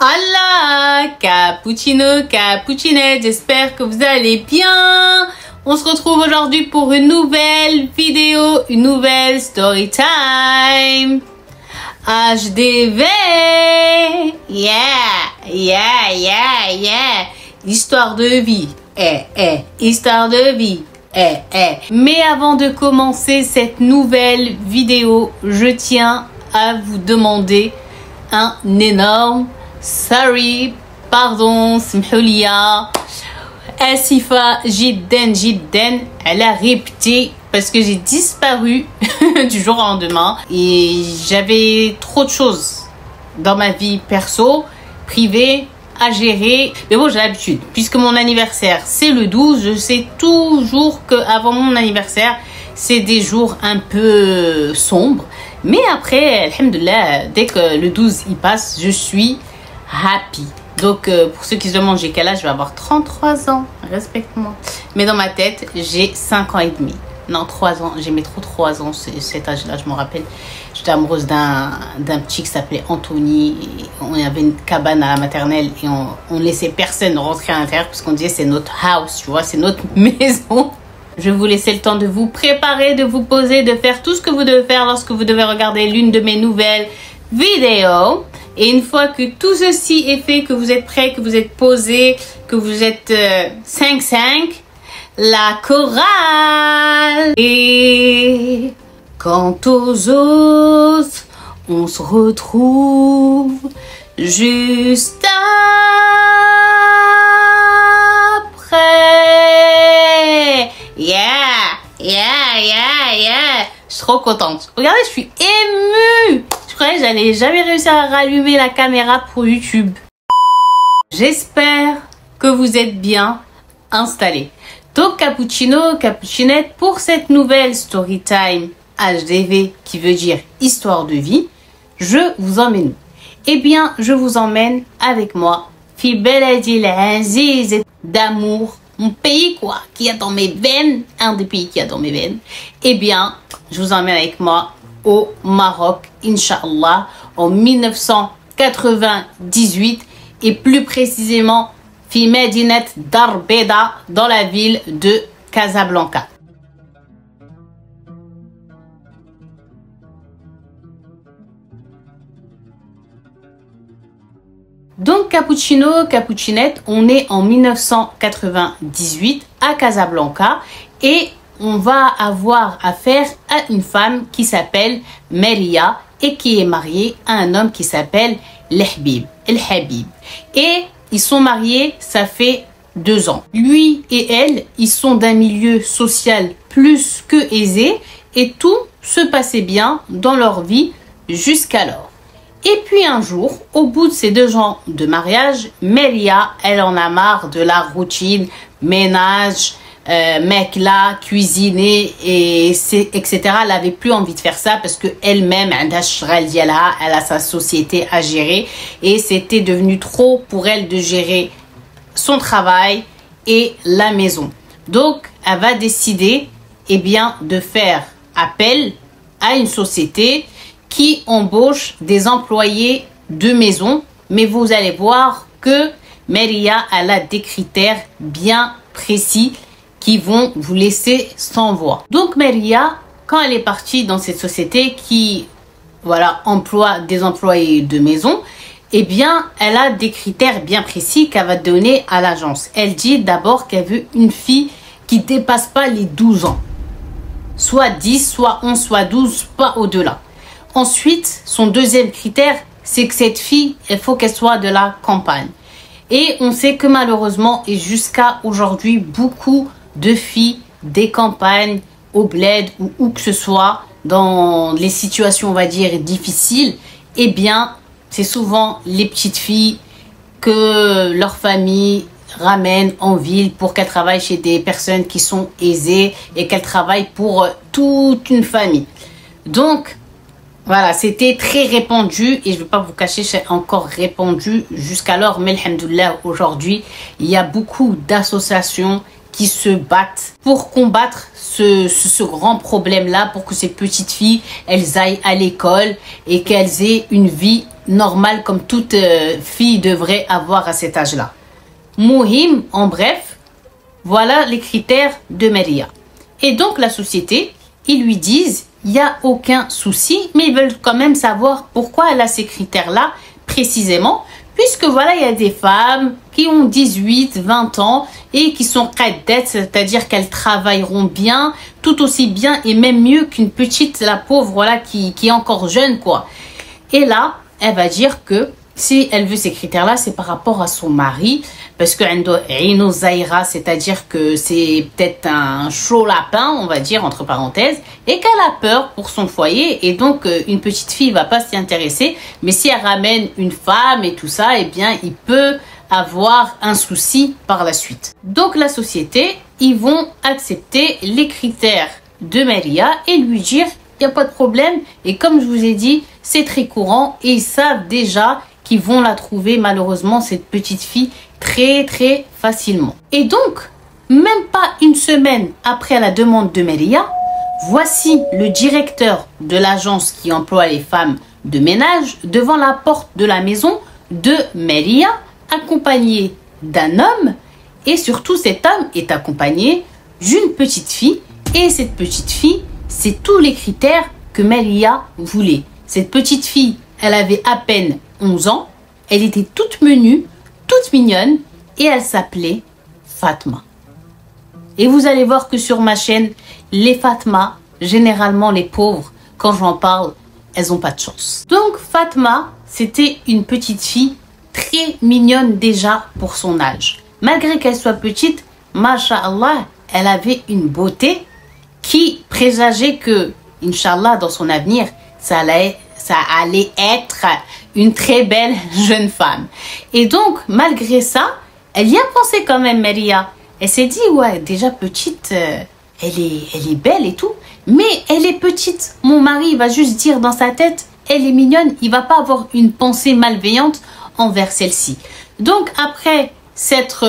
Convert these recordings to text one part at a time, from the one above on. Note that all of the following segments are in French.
Allah, cappuccino, cappuccinette, j'espère que vous allez bien. On se retrouve aujourd'hui pour une nouvelle vidéo, une nouvelle story time. HDV, yeah. Histoire de vie, histoire de vie, Mais avant de commencer cette nouvelle vidéo, je tiens à vous demander un énorme sorry, pardon, smhoulia, asifa jidden, elle a répété parce que j'ai disparu du jour au lendemain et j'avais trop de choses dans ma vie perso, privée à gérer. Mais bon, j'ai l'habitude puisque mon anniversaire c'est le 12, je sais toujours que avant mon anniversaire c'est des jours un peu sombres, mais après alhamdoulilah, dès que le 12 il passe, je suis happy. Donc pour ceux qui se demandent j'ai quel âge, je vais avoir 33 ans, respecte-moi. Mais dans ma tête j'ai 5 ans et demi. Non, 3 ans, j'aimais trop 3 ans, cet âge-là, je me rappelle. J'étais amoureuse d'un petit qui s'appelait Anthony. On avait une cabane à la maternelle et on laissait personne rentrer à l'intérieur parce qu'on disait c'est notre house, tu vois, c'est notre maison. Je vais vous laisser le temps de vous préparer, de vous poser, de faire tout ce que vous devez faire lorsque vous devez regarder l'une de mes nouvelles vidéos. Et une fois que tout ceci est fait, que vous êtes prêts, que vous êtes posés, que vous êtes 5-5, la chorale. Et quant aux autres, on se retrouve juste après. Yeah. Je suis trop contente. Regardez, je suis émue. Je croyais que j'allais jamais réussir à rallumer la caméra pour YouTube. J'espère que vous êtes bien installés. Donc cappuccino, cappuccinette, pour cette nouvelle story time HDV qui veut dire histoire de vie, je vous emmène où? Eh bien, je vous emmène avec moi fi beladil aziz d'amour, mon pays quoi, qui a dans mes veines, un des pays qui a dans mes veines. Eh bien, je vous emmène avec moi au Maroc, Inch'Allah, en 1998 et plus précisément fi Medinat Dar Beda, dans la ville de Casablanca. Donc cappuccino, cappuccinette, on est en 1998 à Casablanca et on va avoir affaire à une femme qui s'appelle Maria et qui est mariée à un homme qui s'appelle El Habib. Et ils sont mariés, ça fait 2 ans. Lui et elle, ils sont d'un milieu social plus que aisé et tout se passait bien dans leur vie jusqu'alors. Et puis un jour, au bout de ces 2 ans de mariage, Maria, elle en a marre de la routine, ménage, mec là, cuisiner etc. Elle avait plus envie de faire ça parce que elle-même, elle a sa société à gérer et c'était devenu trop pour elle de gérer son travail et la maison. Donc, elle va décider, eh bien, de faire appel à une société qui embauche des employés de maison. Mais vous allez voir que Maria, elle a des critères bien précis qui vont vous laisser sans voix. Donc Maria, quand elle est partie dans cette société qui emploie des employés de maison, eh bien elle a des critères bien précis qu'elle va donner à l'agence. Elle dit d'abord qu'elle veut une fille qui dépasse pas les 12 ans. Soit 10, soit 11, soit 12, pas au-delà. Ensuite, son deuxième critère, c'est que cette fille, il faut qu'elle soit de la campagne. Et on sait que malheureusement, et jusqu'à aujourd'hui, beaucoup de filles des campagnes, au bled ou où que ce soit, dans les situations, on va dire, difficiles, eh bien, c'est souvent les petites filles que leur famille ramène en ville pour qu'elles travaillent chez des personnes qui sont aisées et qu'elles travaillent pour toute une famille. Donc, voilà, c'était très répandu et je ne vais pas vous cacher, c'est encore répandu jusqu'alors, mais alhamdoulilah, aujourd'hui, il y a beaucoup d'associations qui se battent pour combattre ce grand problème-là, pour que ces petites filles, elles aillent à l'école et qu'elles aient une vie normal comme toute fille devrait avoir à cet âge-là. Mouhim, en bref, voilà les critères de Maria. Et donc la société, ils lui disent, il n'y a aucun souci, mais ils veulent quand même savoir pourquoi elle a ces critères-là précisément, puisque voilà, il y a des femmes qui ont 18, 20 ans et qui sont caddettes, c'est-à-dire qu'elles travailleront bien, tout aussi bien et même mieux qu'une petite, la pauvre, voilà, qui est encore jeune, quoi. Et là, elle va dire que si elle veut ces critères-là, c'est par rapport à son mari, parce que c'est-à-dire que c'est peut-être un chaud lapin, on va dire, entre parenthèses, et qu'elle a peur pour son foyer, et donc une petite fille va pas s'y intéresser, mais si elle ramène une femme et tout ça, eh bien, il peut avoir un souci par la suite. Donc la société, ils vont accepter les critères de Maria et lui dire, il n'y a pas de problème, et comme je vous ai dit, c'est très courant, et ils savent déjà qu'ils vont la trouver, malheureusement, cette petite fille, très très facilement. Et donc, même pas une semaine après la demande de Maria, voici le directeur de l'agence qui emploie les femmes de ménage devant la porte de la maison de Maria, accompagné d'un homme, et surtout cet homme est accompagné d'une petite fille, et cette petite fille, c'est tous les critères que Maria voulait. Cette petite fille, elle avait à peine 11 ans, elle était toute menue, toute mignonne, et elle s'appelait Fatma. Et vous allez voir que sur ma chaîne, les Fatma, généralement les pauvres, quand j'en parle, elles n'ont pas de chance. Donc Fatma, c'était une petite fille très mignonne déjà pour son âge. Malgré qu'elle soit petite, Masha'Allah, elle avait une beauté qui présageait que, Inch'Allah, dans son avenir, ça allait être une très belle jeune femme. Et donc, malgré ça, elle y a pensé quand même, Maria. Elle s'est dit, ouais, déjà petite, elle est belle et tout, mais elle est petite. Mon mari va juste dire dans sa tête, elle est mignonne, il va pas avoir une pensée malveillante envers celle-ci. Donc, après s'être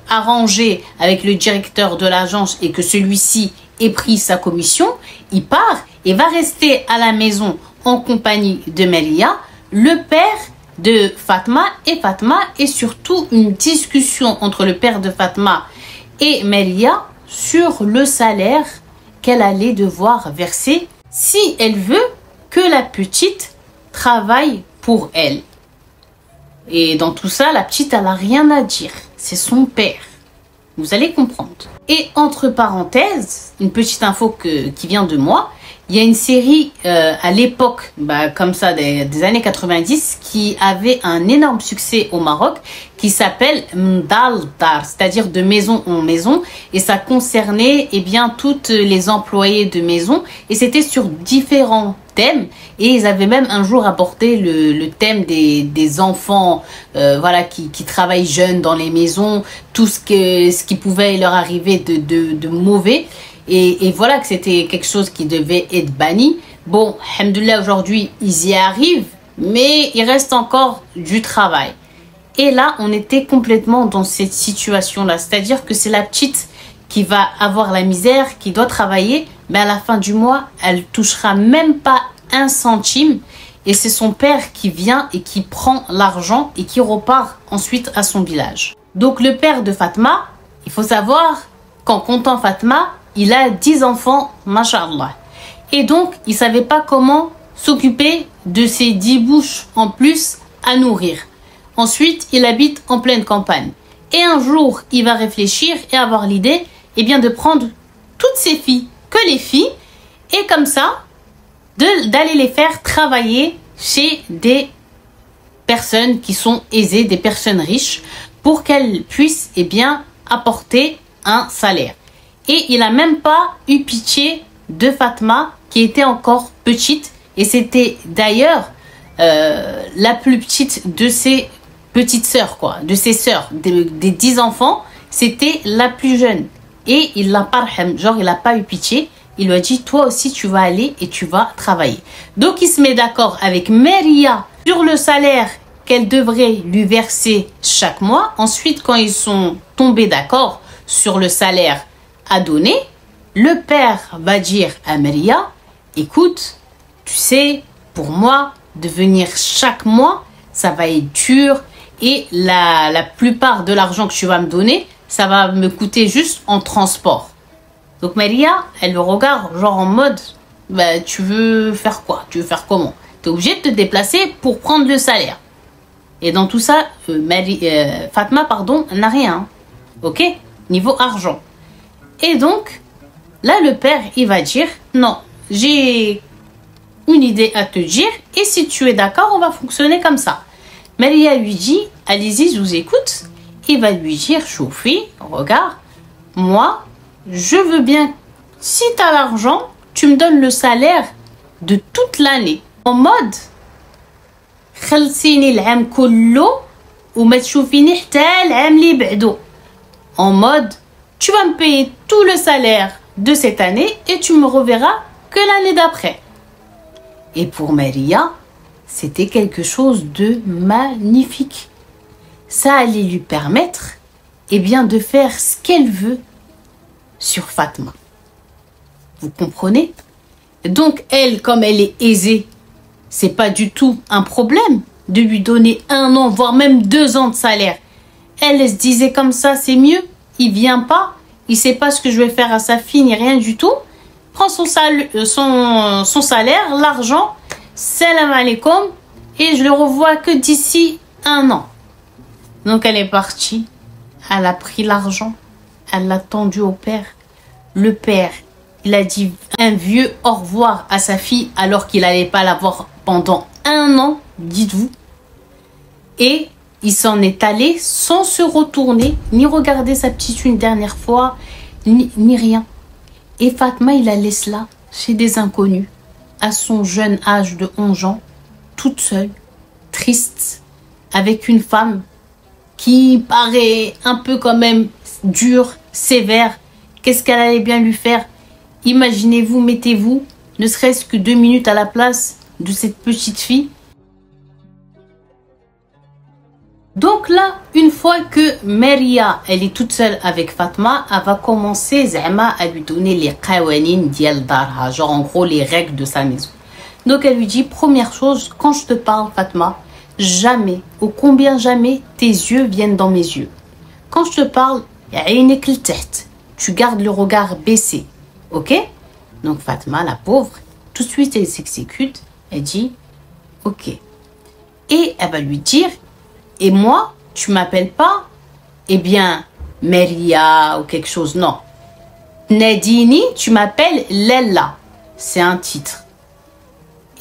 arrangé avec le directeur de l'agence et que celui-ci ait pris sa commission, il part et va rester à la maison en compagnie de Maria, le père de Fatma, et surtout une discussion entre le père de Fatma et Maria sur le salaire qu'elle allait devoir verser si elle veut que la petite travaille pour elle. Et dans tout ça, la petite, elle n'a rien à dire. C'est son père. Vous allez comprendre. Et entre parenthèses, une petite info qui vient de moi, il y a une série à l'époque, comme ça, des années 90, qui avait un énorme succès au Maroc, qui s'appelle Mdal Dar, c'est-à-dire de maison en maison, et ça concernait toutes les employés de maison, et c'était sur différents thèmes, et ils avaient même un jour abordé le thème des enfants qui travaillent jeunes dans les maisons, tout ce qui pouvait leur arriver de mauvais. Et voilà que c'était quelque chose qui devait être banni. Bon, alhamdoulilah, aujourd'hui, ils y arrivent, mais il reste encore du travail. Et là, on était complètement dans cette situation-là. C'est-à-dire que c'est la petite qui va avoir la misère, qui doit travailler, mais à la fin du mois, elle touchera même pas un centime. Et c'est son père qui vient et qui prend l'argent et qui repart ensuite à son village. Donc le père de Fatma, il faut savoir qu'en comptant Fatma, il a 10 enfants, Masha'Allah. Et donc, il ne savait pas comment s'occuper de ces 10 bouches en plus à nourrir. Ensuite, il habite en pleine campagne. Et un jour, il va réfléchir et avoir l'idée de prendre toutes ces filles, que les filles, et comme ça, d'aller les faire travailler chez des personnes qui sont aisées, des personnes riches, pour qu'elles puissent apporter un salaire. Et il n'a même pas eu pitié de Fatma, qui était encore petite. Et c'était d'ailleurs la plus petite de ses petites sœurs, de ses sœurs. Des 10 enfants, c'était la plus jeune. Et il l'a pas, il n'a pas eu pitié. Il lui a dit, toi aussi, tu vas aller et tu vas travailler. Donc, il se met d'accord avec Maria sur le salaire qu'elle devrait lui verser chaque mois. Ensuite, quand ils sont tombés d'accord sur le salaire à donner, le père va dire à Maria, écoute, tu sais, pour moi, de venir chaque mois, ça va être dur. Et la plupart de l'argent que tu vas me donner, ça va me coûter juste en transport. Donc Maria, elle le regarde genre en mode, bah, tu veux faire quoi? Tu veux faire comment? Tu es obligé de te déplacer pour prendre le salaire. Et dans tout ça, Fatma, pardon, n'a rien. Ok? Niveau argent. Et donc, là, le père, il va dire, non, j'ai une idée à te dire. Et si tu es d'accord, on va fonctionner comme ça. Maria lui dit, allez-y, je vous écoute. Il va lui dire, Choufi, regarde, moi, je veux bien, si tu as l'argent, tu me donnes le salaire de toute l'année. En mode, خلصيني العام كله وما تشوفيني حتى العام اللي بعدو. En mode, tu vas me payer tout le salaire de cette année et tu me reverras que l'année d'après. Et pour Maria, c'était quelque chose de magnifique. Ça allait lui permettre, eh bien, de faire ce qu'elle veut sur Fatma. Vous comprenez? Donc, elle, comme elle est aisée, c'est pas du tout un problème de lui donner 1 an, voire même 2 ans de salaire. Elle se disait comme ça, c'est mieux. Il vient pas, il sait pas ce que je vais faire à sa fille, ni rien du tout. Prend son salaire, l'argent, salam alaikum, et je le revois que d'ici 1 an. Donc elle est partie, elle a pris l'argent, elle l'a tendu au père. Le père, il a dit un vieux au revoir à sa fille alors qu'il n'allait pas la voir pendant 1 an, dites-vous. Et il s'en est allé sans se retourner, ni regarder sa petite une dernière fois, ni rien. Et Fatma, il la laisse là, chez des inconnus, à son jeune âge de 11 ans, toute seule, triste, avec une femme qui paraît un peu quand même dure, sévère. Qu'est-ce qu'elle allait bien lui faire? Imaginez-vous, mettez-vous, ne serait-ce que 2 minutes à la place de cette petite fille. Donc là, une fois que Maria, elle est toute seule avec Fatma, elle va commencer Zama à lui donner les qawanin dial darha, genre en gros les règles de sa maison. Donc elle lui dit, première chose, quand je te parle Fatma, jamais, ô combien jamais, tes yeux viennent dans mes yeux. Quand je te parle, tu gardes le regard baissé. Ok? Donc Fatma, la pauvre, tout de suite elle s'exécute, elle dit ok. Et elle va lui dire, et moi, tu m'appelles pas, eh bien, Maria ou quelque chose, non. Nadini, tu m'appelles Lella, c'est un titre.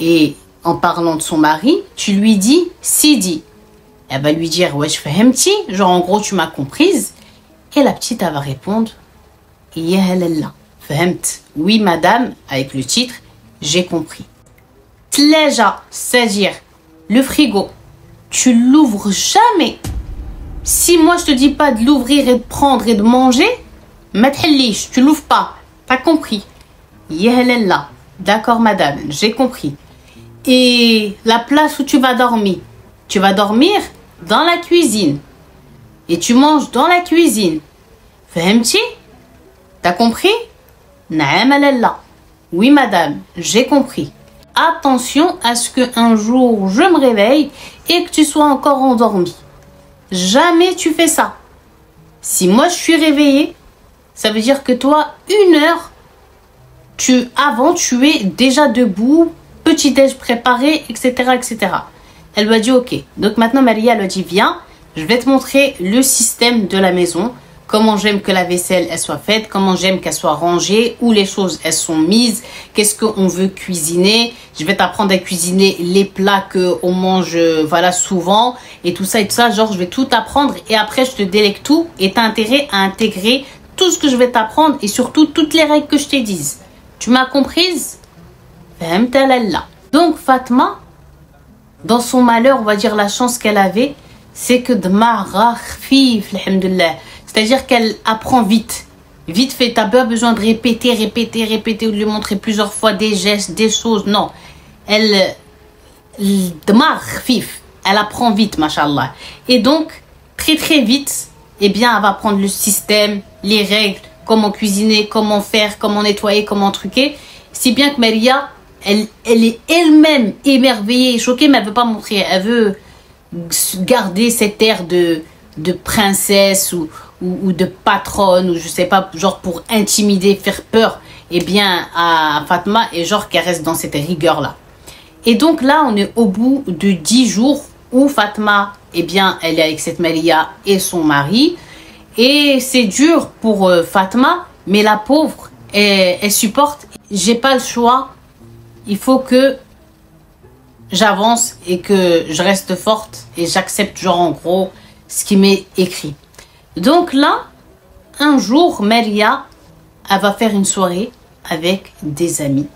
Et en parlant de son mari, tu lui dis Sidi. Elle va lui dire wesh fahemti, genre en gros tu m'as comprise. Et la petite elle va répondre Ya Lella, fahemt. Oui madame, avec le titre, j'ai compris. Tleja, c'est-à-dire le frigo, tu l'ouvres jamais. Si moi je te dis pas de l'ouvrir et de prendre et de manger, mathellish, tu l'ouvres pas. T'as compris? Ya Lella, d'accord madame, j'ai compris. Et la place où tu vas dormir dans la cuisine. Et tu manges dans la cuisine. Fahemti? T'as compris? Naam alalla. Oui madame, j'ai compris. Attention à ce qu'un jour je me réveille et que tu sois encore endormi. Jamais tu fais ça. Si moi je suis réveillée, ça veut dire que toi, 1 heure avant, tu es déjà debout, petit déj préparé, etc., etc. Elle lui a dit ok. Donc maintenant Maria elle lui a dit viens, je vais te montrer le système de la maison, comment j'aime que la vaisselle elle soit faite, comment j'aime qu'elle soit rangée, où les choses elles sont mises, qu'est-ce qu'on veut cuisiner. Je vais t'apprendre à cuisiner les plats qu'on mange voilà souvent et tout ça, genre je vais tout t'apprendre et après je te délègue tout et t'as intérêt à intégrer tout ce que je vais t'apprendre et surtout toutes les règles que je te dise. Tu m'as comprise? Donc Fatma, dans son malheur, on va dire la chance qu'elle avait, c'est que c'est-à-dire qu'elle apprend vite. Vite fait, t'as pas besoin de répéter ou de lui montrer plusieurs fois des gestes, des choses. Non. Elle apprend vite, machallah. Et donc, très très vite, eh bien, elle va prendre le système, les règles, comment cuisiner, comment faire, comment nettoyer, comment truquer. Si bien que Maria, elle est elle-même émerveillée, choquée, mais elle veut pas montrer. Elle veut garder cet air de princesse ou de patronne, ou je sais pas, genre pour intimider, faire peur, eh bien, à Fatma, et genre qu'elle reste dans cette rigueur-là. Et donc là, on est au bout de 10 jours où Fatma, eh bien, elle est avec cette Maria et son mari. Et c'est dur pour Fatma, mais la pauvre, elle supporte. J'ai pas le choix. Il faut que j'avance et que je reste forte et j'accepte, genre, en gros, ce qui m'est écrit. Donc là, un jour, Maria, elle va faire une soirée avec des amis.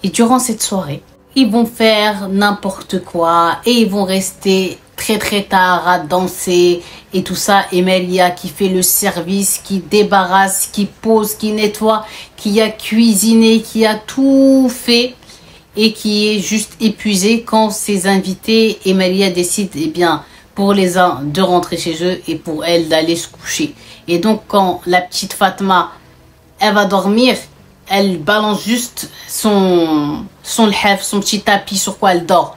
Et durant cette soirée, ils vont faire n'importe quoi et ils vont rester très très tard à danser et tout ça. Et Maria qui fait le service, qui débarrasse, qui pose, qui nettoie, qui a cuisiné, qui a tout fait et qui est juste épuisée quand ses invités et Maria décident, eh bien, pour les uns de rentrer chez eux et pour elle d'aller se coucher. Et donc quand la petite Fatma, elle va dormir, elle balance juste son lhef, son petit tapis sur quoi elle dort.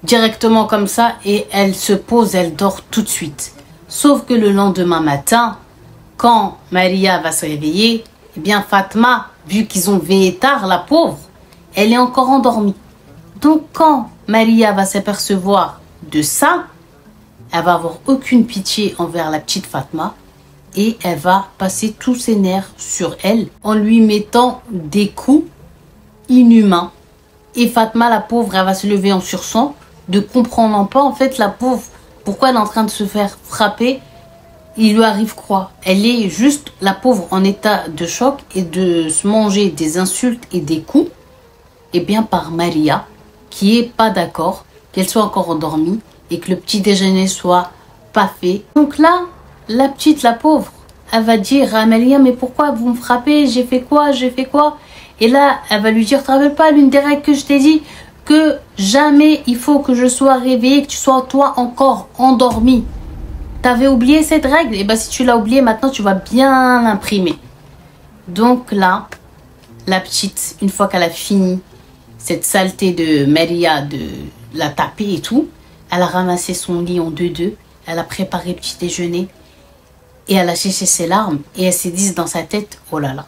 Directement comme ça et elle se pose, elle dort tout de suite. Sauf que le lendemain matin, quand Maria va se réveiller, eh bien Fatma, vu qu'ils ont veillé tard, la pauvre, elle est encore endormie. Donc quand Maria va s'apercevoir de ça, elle va avoir aucune pitié envers la petite Fatma et elle va passer tous ses nerfs sur elle en lui mettant des coups inhumains. Et Fatma, la pauvre, elle va se lever en sursaut, de comprendre pas en fait la pauvre, pourquoi elle est en train de se faire frapper. Il lui arrive quoi? Elle est juste, la pauvre, en état de choc et de se manger des insultes et des coups, et bien par Maria, qui est pas d'accord qu'elle soit encore endormie et que le petit déjeuner soit pas fait. Donc là, la petite, la pauvre, elle va dire à Maria, mais pourquoi vous me frappez? J'ai fait quoi? J'ai fait quoi? Et là, elle va lui dire, tu te rappelles pas l'une des règles que je t'ai dit? Que jamais il faut que je sois réveillée, que tu sois toi encore endormie. T'avais oublié cette règle? Et bien si tu l'as oubliée, maintenant tu vas bien l'imprimer. Donc là, la petite, une fois qu'elle a fini cette saleté de Maria, de la taper et tout, elle a ramassé son lit en deux-deux, elle a préparé le petit déjeuner et elle a séché ses larmes et elle s'est dit dans sa tête, oh là là.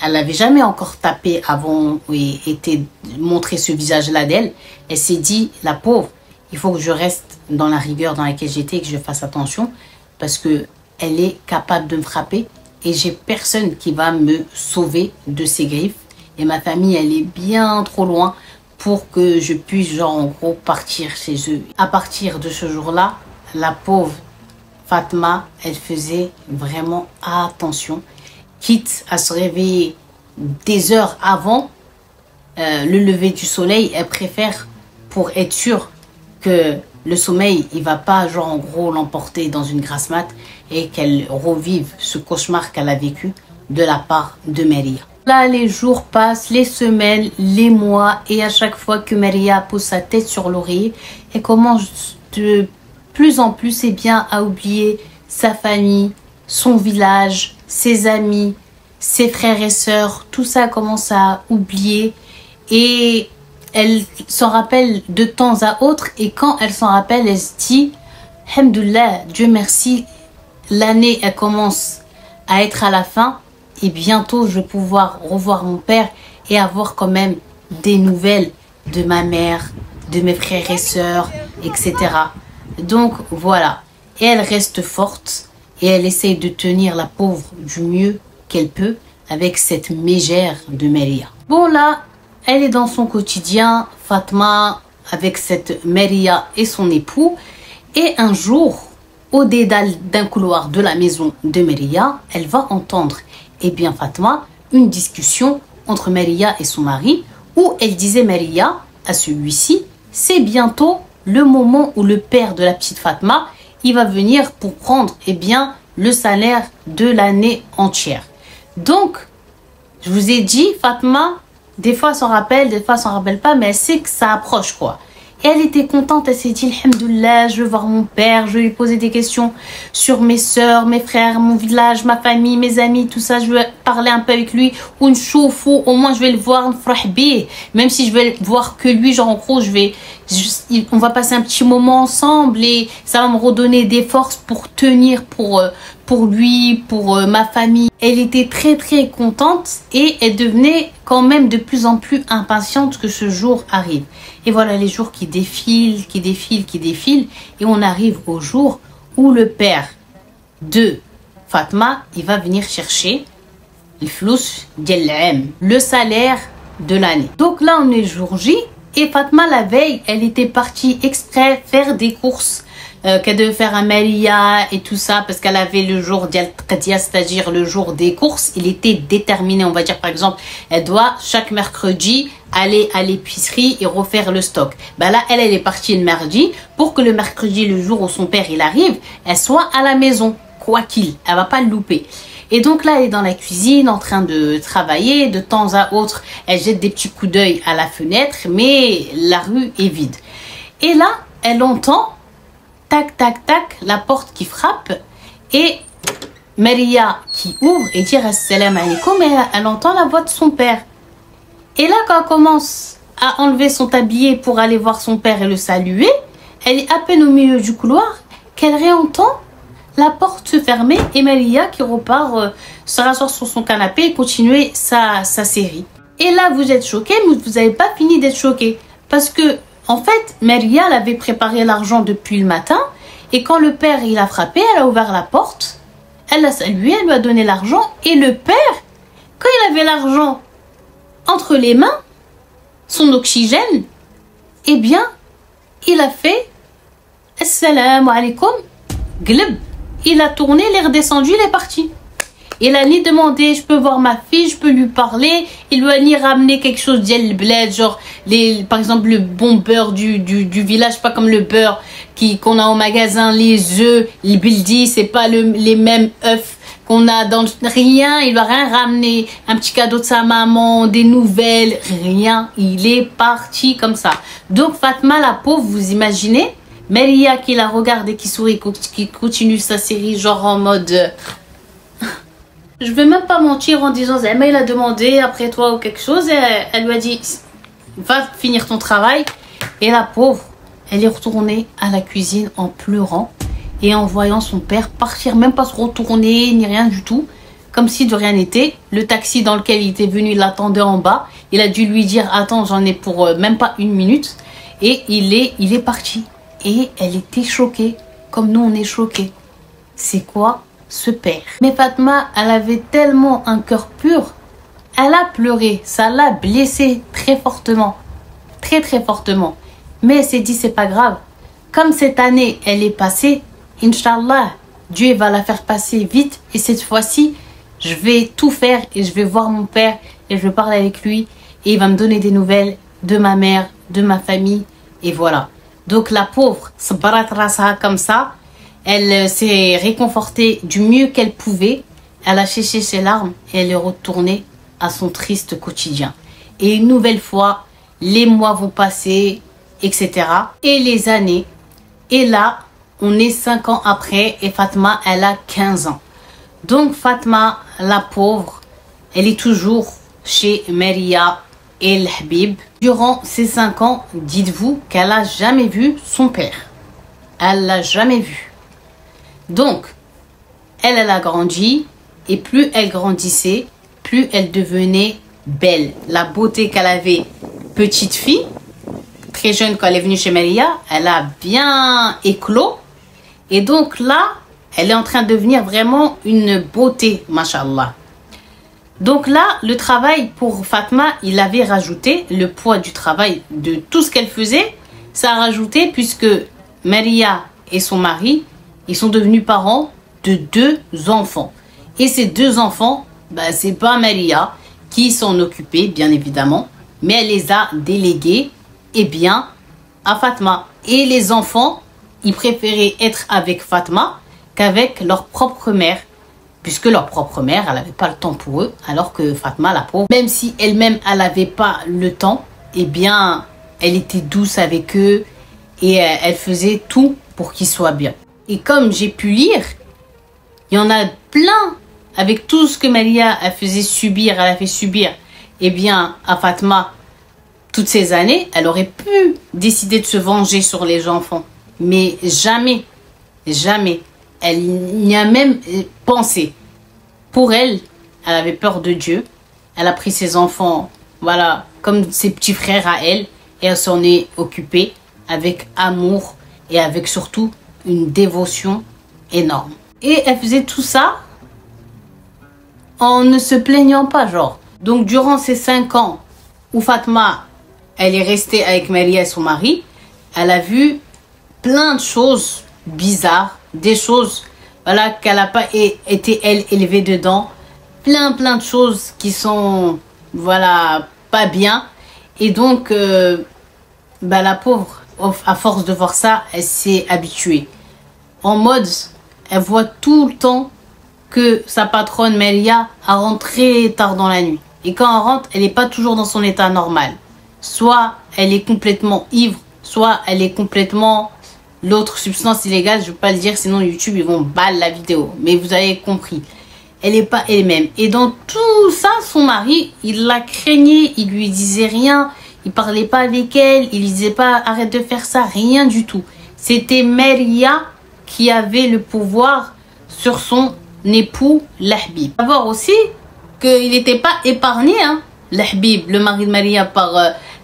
Elle n'avait jamais encore tapé avant et été montré ce visage-là d'elle. Elle s'est dit, la pauvre, il faut que je reste dans la rigueur dans laquelle j'étais et que je fasse attention parce que elle est capable de me frapper et j'ai personne qui va me sauver de ses griffes. Et ma famille, elle est bien trop loin pour que je puisse, genre, en gros, partir chez eux. À partir de ce jour-là, la pauvre Fatma, elle faisait vraiment attention. Quitte à se réveiller des heures avant le lever du soleil, elle préfère pour être sûre que le sommeil, il va pas, genre, en gros, l'emporter dans une grasse mat et qu'elle revive ce cauchemar qu'elle a vécu de la part de Maria. Là, les jours passent, les semaines, les mois, et à chaque fois que Maria pose sa tête sur l'oreiller, elle commence de plus en plus, eh bien, à oublier sa famille, son village, ses amis, ses frères et sœurs, tout ça commence à oublier et elle s'en rappelle de temps à autre et quand elle s'en rappelle, elle se dit « Alhamdoulilah, Dieu merci, l'année elle commence à être à la fin et bientôt je vais pouvoir revoir mon père et avoir quand même des nouvelles de ma mère, de mes frères et sœurs, etc. » Donc voilà, et elle reste forte. Et elle essaye de tenir la pauvre du mieux qu'elle peut avec cette mégère de Maria. Bon là, elle est dans son quotidien, Fatma, avec cette Maria et son époux. Et un jour, au dédale d'un couloir de la maison de Maria, elle va entendre, eh bien Fatma, une discussion entre Maria et son mari, où elle disait Maria à celui-ci, c'est bientôt le moment où le père de la petite Fatma, il va venir pour prendre, eh bien, le salaire de l'année entière. Donc, je vous ai dit, Fatma, des fois elle s'en rappelle, des fois elle s'en rappelle pas, mais elle sait que ça approche, quoi. Et elle était contente, elle s'est dit, alhamdoulilah, je veux voir mon père, je vais lui poser des questions sur mes soeurs, mes frères, mon village, ma famille, mes amis, tout ça. Je veux parler un peu avec lui, ou une chauffe, ou au moins je vais le voir, même si je vais voir que lui, genre en gros, on va passer un petit moment ensemble et ça va me redonner des forces pour tenir pour lui, pour ma famille. Elle était très très contente et elle devenait quand même de plus en plus impatiente que ce jour arrive. Et voilà les jours qui défilent, qui défilent, qui défilent. Et on arrive au jour où le père de Fatma, il va venir chercher le salaire de l'année. Donc là, on est jour J. Et Fatma, la veille, elle était partie exprès faire des courses. Qu'elle devait faire un Maria et tout ça parce qu'elle avait le jour d'Al-Qadia, c'est-à-dire le jour des courses. Il était déterminé, on va dire par exemple, elle doit chaque mercredi aller à l'épicerie et refaire le stock. Ben là, elle est partie le mardi pour que le mercredi, le jour où son père il arrive, elle soit à la maison, quoi qu'il, elle va pas le louper. Et donc là, elle est dans la cuisine en train de travailler. De temps à autre, elle jette des petits coups d'œil à la fenêtre, mais la rue est vide. Et là, elle entend tac, tac, tac, la porte qui frappe et Maria qui ouvre et dit Assalamu alaikum, et elle entend la voix de son père. Et là, quand elle commence à enlever son tablier pour aller voir son père et le saluer, elle est à peine au milieu du couloir qu'elle réentend la porte se fermer et Maria qui repart se rasseoir sur son canapé et continuer sa série. Et là, vous êtes choqués, mais vous n'avez pas fini d'être choqués parce que en fait, Maria elle avait préparé l'argent depuis le matin et quand le père il a frappé, elle a ouvert la porte, elle l'a salué, elle lui a donné l'argent et le père, quand il avait l'argent entre les mains, son oxygène, eh bien, il a fait Assalamu alaikum, gleb. Il a tourné, il est redescendu, il est parti. Il a ni demandé, je peux voir ma fille, je peux lui parler. Il lui a ni ramené quelque chose d'El Bled, genre par exemple le bon beurre du village, pas comme le beurre qu'on a au magasin, les œufs, le bildi, c'est pas les mêmes œufs qu'on a dans rien. Il lui a rien ramené, un petit cadeau de sa maman, des nouvelles, rien. Il est parti comme ça. Donc Fatma, la pauvre, vous imaginez, Maria qui la regarde et qui sourit, qui continue sa série genre en mode... Je vais même pas mentir en disant Zema il a demandé après toi ou quelque chose et elle lui a dit va finir ton travail. Et la pauvre, elle est retournée à la cuisine en pleurant et en voyant son père partir, même pas se retourner ni rien du tout, comme si de rien n'était. Le taxi dans lequel il était venu, il l'attendait en bas. Il a dû lui dire attends, j'en ai pour même pas une minute. Et il est parti. Et elle était choquée, comme nous on est choqués. C'est quoi ce père? Mais Fatma, elle avait tellement un cœur pur, elle a pleuré, ça l'a blessée très fortement, très très fortement. Mais elle s'est dit c'est pas grave, comme cette année elle est passée, Inch'Allah, Dieu va la faire passer vite et cette fois-ci je vais tout faire et je vais voir mon père et je vais parler avec lui et il va me donner des nouvelles de ma mère, de ma famille et voilà. Donc la pauvre, sabarat rasaha comme ça, elle s'est réconfortée du mieux qu'elle pouvait. Elle a séché ses larmes et elle est retournée à son triste quotidien. Et une nouvelle fois, les mois vont passer, etc. Et les années. Et là, on est 5 ans après et Fatma, elle a 15 ans. Donc Fatma, la pauvre, elle est toujours chez Maria et El Habib. Durant ces 5 ans, dites-vous qu'elle n'a jamais vu son père. Elle l'a jamais vu. Donc, elle a grandi et plus elle grandissait, plus elle devenait belle. La beauté qu'elle avait, petite fille, très jeune quand elle est venue chez Maria, elle a bien éclos. Et donc là, elle est en train de devenir vraiment une beauté, mashallah. Donc là, le travail pour Fatma, il avait rajouté le poids du travail de tout ce qu'elle faisait. Ça a rajouté puisque Maria et son mari, ils sont devenus parents de 2 enfants. Et ces 2 enfants, bah, c'est pas Maria qui s'en occupait, bien évidemment, mais elle les a délégués, eh bien, à Fatma. Et les enfants, ils préféraient être avec Fatma qu'avec leur propre mère, puisque leur propre mère, elle n'avait pas le temps pour eux, alors que Fatma, la pauvre, même si elle-même, elle n'avait pas le temps, eh bien, elle était douce avec eux et elle faisait tout pour qu'ils soient bien. Et comme j'ai pu lire, il y en a plein avec tout ce que Maria a fait subir, eh bien, à Fatma, toutes ces années, elle aurait pu décider de se venger sur les enfants. Mais jamais, jamais, elle n'y a même pensé. Pour elle, elle avait peur de Dieu. Elle a pris ses enfants, voilà, comme ses petits frères à elle. Et elle s'en est occupée avec amour et avec surtout une dévotion énorme. Et elle faisait tout ça en ne se plaignant pas, genre. Donc, durant ces 5 ans où Fatma, elle est restée avec Maria et son mari, elle a vu plein de choses bizarres, des choses, voilà, qu'elle n'a pas été, elle, élevée dedans. Plein de choses qui sont, voilà, pas bien. Et donc, la pauvre, à force de voir ça, elle s'est habituée. En mode, elle voit tout le temps que sa patronne Maria rentre très tard dans la nuit. Et quand elle rentre, elle n'est pas toujours dans son état normal. Soit elle est complètement ivre, soit elle est complètement l'autre substance illégale. Je ne vais pas le dire, sinon YouTube, ils vont balle la vidéo. Mais vous avez compris. Elle n'est pas elle-même. Et dans tout ça, son mari, il la craignait, il lui disait rien. Il parlait pas avec elle, il lui disait pas arrête de faire ça, rien du tout. C'était Maria qui avait le pouvoir sur son époux Lahbib. À voir aussi qu'il n'était pas épargné, hein, Lahbib, le mari de Maria, par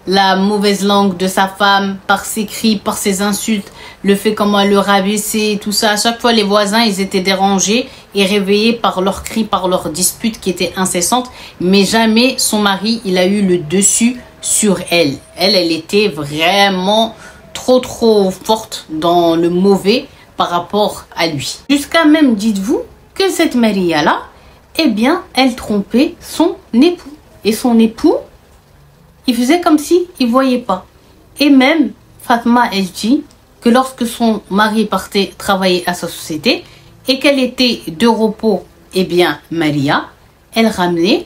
la mauvaise langue de sa femme, par ses cris, par ses insultes, le fait comment elle le rabaissait, tout ça. À chaque fois, les voisins, ils étaient dérangés et réveillés par leurs cris, par leurs disputes qui étaient incessantes. Mais jamais son mari, il a eu le dessus sur elle. Elle était vraiment trop forte dans le mauvais par rapport à lui. Jusqu'à même, dites-vous, que cette Maria-là, eh bien, elle trompait son époux. Et son époux, il faisait comme si il voyait pas. Et même, Fatma, elle dit que lorsque son mari partait travailler à sa société et qu'elle était de repos, eh bien, Maria, elle ramenait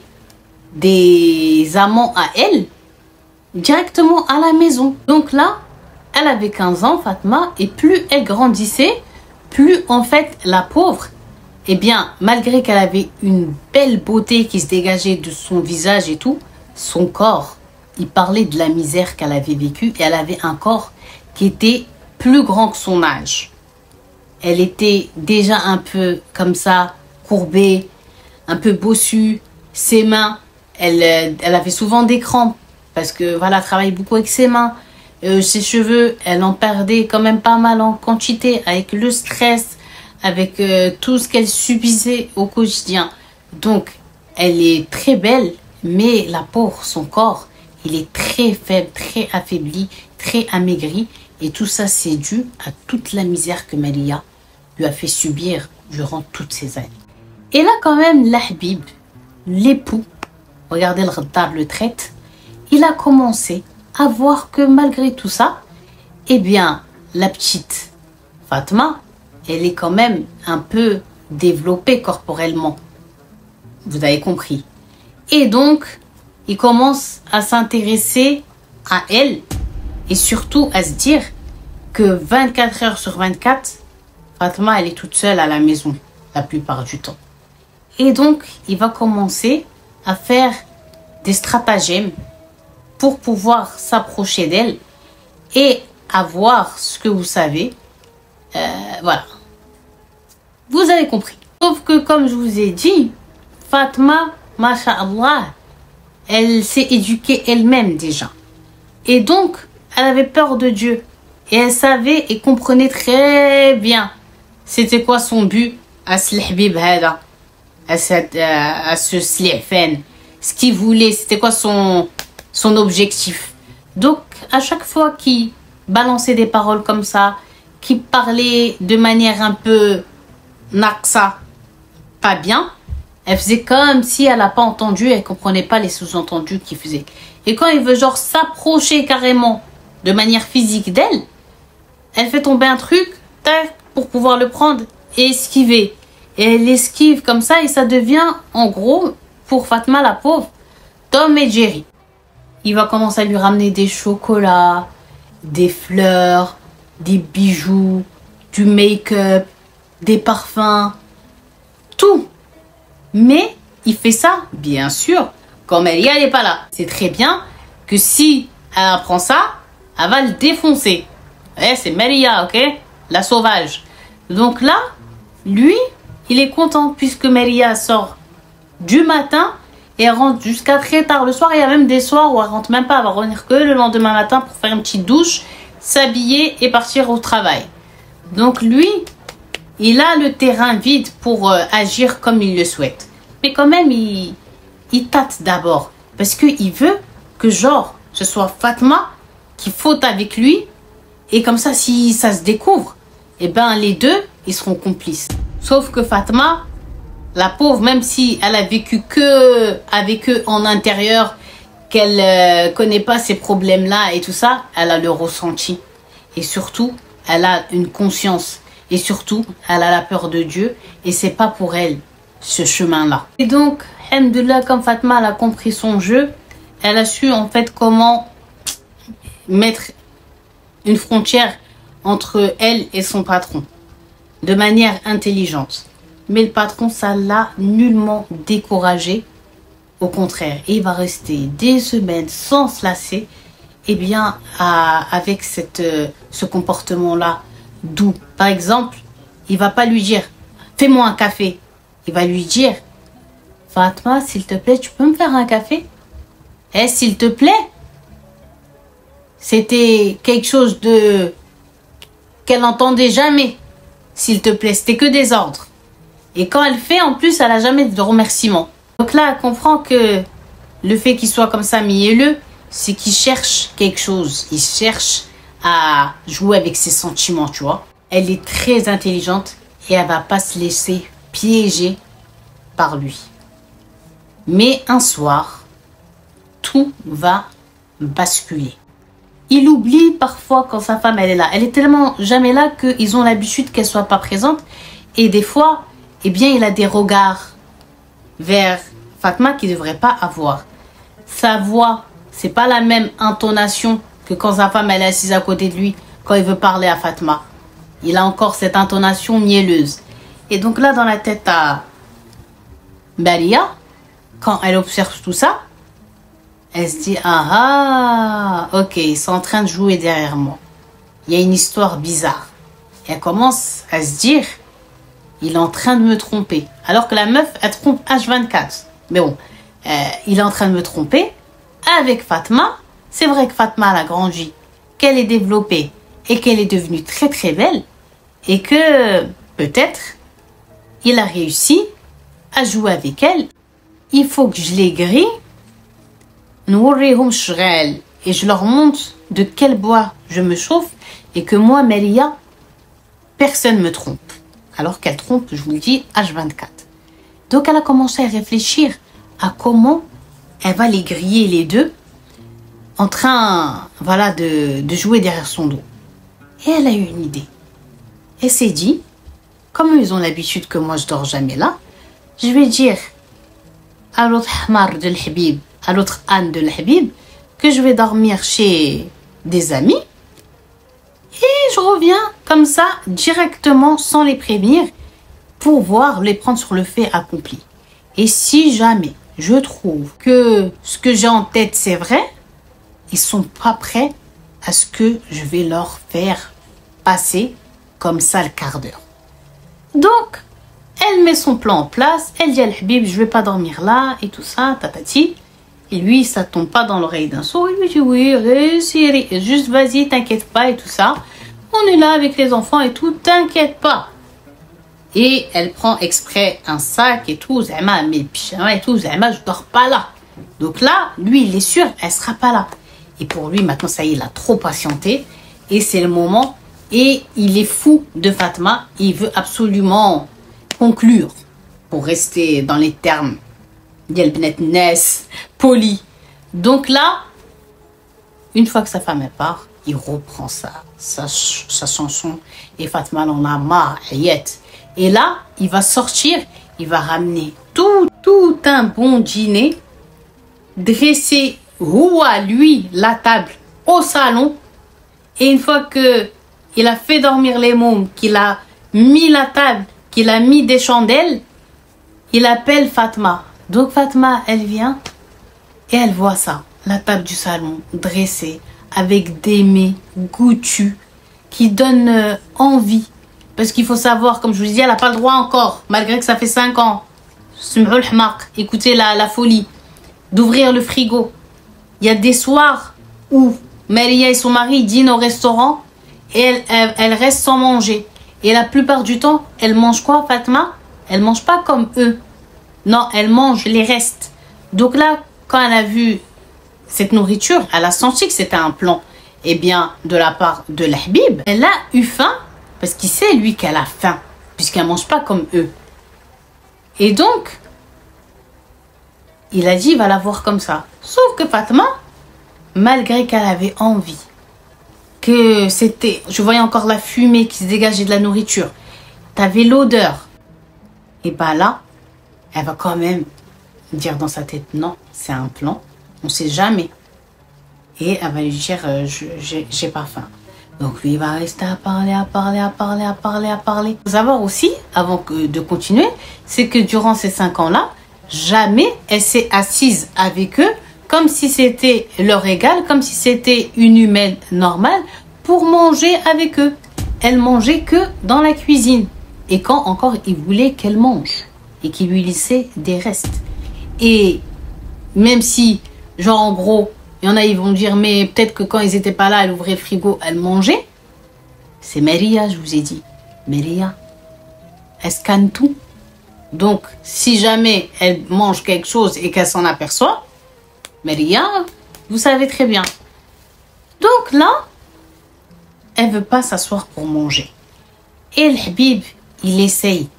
des amants à elle directement à la maison. Donc là, elle avait 15 ans, Fatma, et plus elle grandissait, plus en fait la pauvre, eh bien, malgré qu'elle avait une belle beauté qui se dégageait de son visage et tout, son corps, il parlait de la misère qu'elle avait vécue et elle avait un corps qui était plus grand que son âge. Elle était déjà un peu comme ça, courbée, un peu bossue, ses mains, elle avait souvent des crampes parce que voilà, elle travaille beaucoup avec ses mains. Ses cheveux, elle en perdait quand même pas mal en quantité avec le stress, avec tout ce qu'elle subissait au quotidien. Donc, elle est très belle, mais la pauvre, son corps, il est très faible, très affaibli, très amaigri. Et tout ça, c'est dû à toute la misère que Maria lui a fait subir durant toutes ces années. Et là, quand même, Lahbib, l'époux, regardez le retard, le traite, il a commencé à voir que malgré tout ça, eh bien, la petite Fatma, elle est quand même un peu développée corporellement. Vous avez compris. Et donc, il commence à s'intéresser à elle et surtout à se dire que 24 heures sur 24, Fatma, elle est toute seule à la maison la plupart du temps. Et donc, il va commencer à faire des stratagèmes pour pouvoir s'approcher d'elle et avoir ce que vous savez. Voilà. Vous avez compris. Sauf que, comme je vous ai dit, Fatma, masha'Allah, elle s'est éduquée elle-même déjà. Et donc, elle avait peur de Dieu. Et elle savait et comprenait très bien c'était quoi son but à ce Lahbib hada, à ce Sli'fan. Ce qu'il voulait, c'était quoi son objectif. Donc, à chaque fois qu'il balançait des paroles comme ça, qu'il parlait de manière un peu naqsa, pas bien, elle faisait comme si elle n'a pas entendu, elle ne comprenait pas les sous-entendus qu'il faisait. Et quand il veut genre s'approcher carrément de manière physique d'elle, elle fait tomber un truc tac, pour pouvoir le prendre et esquiver. Et elle esquive comme ça et ça devient en gros, pour Fatma la pauvre, Tom et Jerry. Il va commencer à lui ramener des chocolats, des fleurs, des bijoux, du make-up, des parfums, tout. Mais il fait ça, bien sûr, quand Maria n'est pas là. C'est très bien que si elle apprend ça, elle va le défoncer. C'est Maria, ok? La sauvage. Donc là, lui, il est content puisque Maria sort du matin et elle rentre jusqu'à très tard le soir. Il y a même des soirs où elle rentre même pas, elle va revenir que le lendemain matin pour faire une petite douche, s'habiller et partir au travail. Donc lui, il a le terrain vide pour agir comme il le souhaite. Mais quand même, il tâte d'abord. Parce qu'il veut que genre, ce soit Fatma qui faute avec lui. Et comme ça, si ça se découvre, eh ben les deux, ils seront complices. Sauf que Fatma, la pauvre, même si elle a vécu que avec eux en intérieur, qu'elle connaît pas ces problèmes-là et tout ça, elle a le ressenti. Et surtout, elle a une conscience. Et surtout, elle a la peur de Dieu. Et c'est pas pour elle, ce chemin-là. Et donc, alhamdoulilah, comme Fatma, elle a compris son jeu, elle a su en fait comment mettre une frontière entre elle et son patron. De manière intelligente. Mais le patron, ça l'a nullement découragé. Au contraire, il va rester des semaines sans se lasser. Eh bien, avec ce comportement-là doux. Par exemple, il va pas lui dire « Fais-moi un café ». Il va lui dire « Fatma, s'il te plaît, tu peux me faire un café ?» Eh, s'il te plaît. C'était quelque chose qu'elle n'entendait jamais. S'il te plaît, c'était que des ordres. Et quand elle fait, en plus, elle n'a jamais de remerciement. Donc là, elle comprend que le fait qu'il soit comme ça mielleux, c'est qu'il cherche quelque chose. Il cherche à jouer avec ses sentiments, tu vois. Elle est très intelligente et elle va pas se laisser piéger par lui. Mais un soir, tout va basculer. Il oublie parfois quand sa femme elle est là. Elle est tellement jamais là qu'ils ont l'habitude qu'elle soit pas présente. Et des fois, eh bien, il a des regards vers Fatma qu'il ne devrait pas avoir. Sa voix, c'est pas la même intonation que quand sa femme elle est assise à côté de lui, quand il veut parler à Fatma. Il a encore cette intonation mielleuse. Et donc là, dans la tête à Maria, quand elle observe tout ça, elle se dit, ah, ok, ils sont en train de jouer derrière moi. Il y a une histoire bizarre. Et elle commence à se dire, il est en train de me tromper. Alors que la meuf, elle trompe H24. Mais bon, il est en train de me tromper avec Fatma. C'est vrai que Fatma, elle a grandi, qu'elle est développée et qu'elle est devenue très très belle. Et que peut-être, il a réussi à jouer avec elle. Il faut que je les grille. Et je leur montre de quel bois je me chauffe et que moi, Maria, personne ne me trompe. Alors qu'elle trompe, je vous le dis, H24. Donc elle a commencé à réfléchir à comment elle va les griller les deux en train, voilà, de jouer derrière son dos. Et elle a eu une idée. Elle s'est dit, comme ils ont l'habitude que moi je dors jamais là, je vais dire à l'autre Hamar de l'Habib, à l'autre Anne de l'Habib, que je vais dormir chez des amis. Et je reviens comme ça, directement, sans les prévenir, pour voir, les prendre sur le fait accompli. Et si jamais je trouve que ce que j'ai en tête, c'est vrai, ils sont pas prêts à ce que je vais leur faire passer comme ça le quart d'heure. Donc, elle met son plan en place, elle dit à Al-Habib, je vais pas dormir là, et tout ça, tatati. Et lui, ça tombe pas dans l'oreille d'un sourd. Il lui dit, oui, réussis, juste vas-y, t'inquiète pas, et tout ça. On est là avec les enfants et tout, t'inquiète pas. Et elle prend exprès un sac et tout, Zama, mais le pyjama et tout, Zama, je dors pas là. Donc là, lui, il est sûr, elle sera pas là. Et pour lui, maintenant, ça y est, il a trop patienté. Et c'est le moment. Et il est fou de Fatma. Il veut absolument conclure, pour rester dans les termes poli. Donc là, une fois que sa femme est part, il reprend sa chanson. Et Fatma en a marre, ayette. Et là, il va sortir, il va ramener tout un bon dîner, dresser lui, la table au salon. Et une fois que il a fait dormir les mômes, qu'il a mis la table, qu'il a mis des chandelles, il appelle Fatma. Donc Fatma, elle vient et elle voit ça, la table du salon dressée avec des mets goûtus qui donnent envie. Parce qu'il faut savoir, comme je vous dis, elle n'a pas le droit encore, malgré que ça fait 5 ans. Écoutez la folie d'ouvrir le frigo. Il y a des soirs où Maria et son mari dînent au restaurant et elle reste sans manger. Et la plupart du temps, elle mange quoi, Fatma? Elle mange pas comme eux. Non, elle mange les restes. Donc là, quand elle a vu cette nourriture, elle a senti que c'était un plan, eh bien, de la part de l'Habib. Elle a eu faim parce qu'il sait, lui, qu'elle a faim, puisqu'elle mange pas comme eux. Et donc, il a dit, il va la voir comme ça. Sauf que Fatma, malgré qu'elle avait envie, que c'était... Je voyais encore la fumée qui se dégageait de la nourriture. T'avais l'odeur. Et bah là, elle va quand même dire dans sa tête, non, c'est un plan. On sait jamais. Et elle va lui dire, j'ai pas faim. Donc lui, il va rester à parler, à parler, à parler, à parler, à parler. Il faut savoir aussi, avant de continuer, c'est que durant ces 5 ans-là, jamais elle s'est assise avec eux comme si c'était leur égal, comme si c'était une humaine normale, pour manger avec eux. Elle mangeait que dans la cuisine. Et quand encore il voulait qu'elle mange et qu'il lui laissait des restes. Et même si, genre en gros, il y en a, ils vont dire, mais peut-être que quand ils n'étaient pas là, elle ouvrait le frigo, elle mangeait. C'est Maria, je vous ai dit. Maria, elle scanne tout. Donc, si jamais elle mange quelque chose et qu'elle s'en aperçoit, Maria, vous savez très bien. Donc là, elle ne veut pas s'asseoir pour manger. Et le Habib, il essaye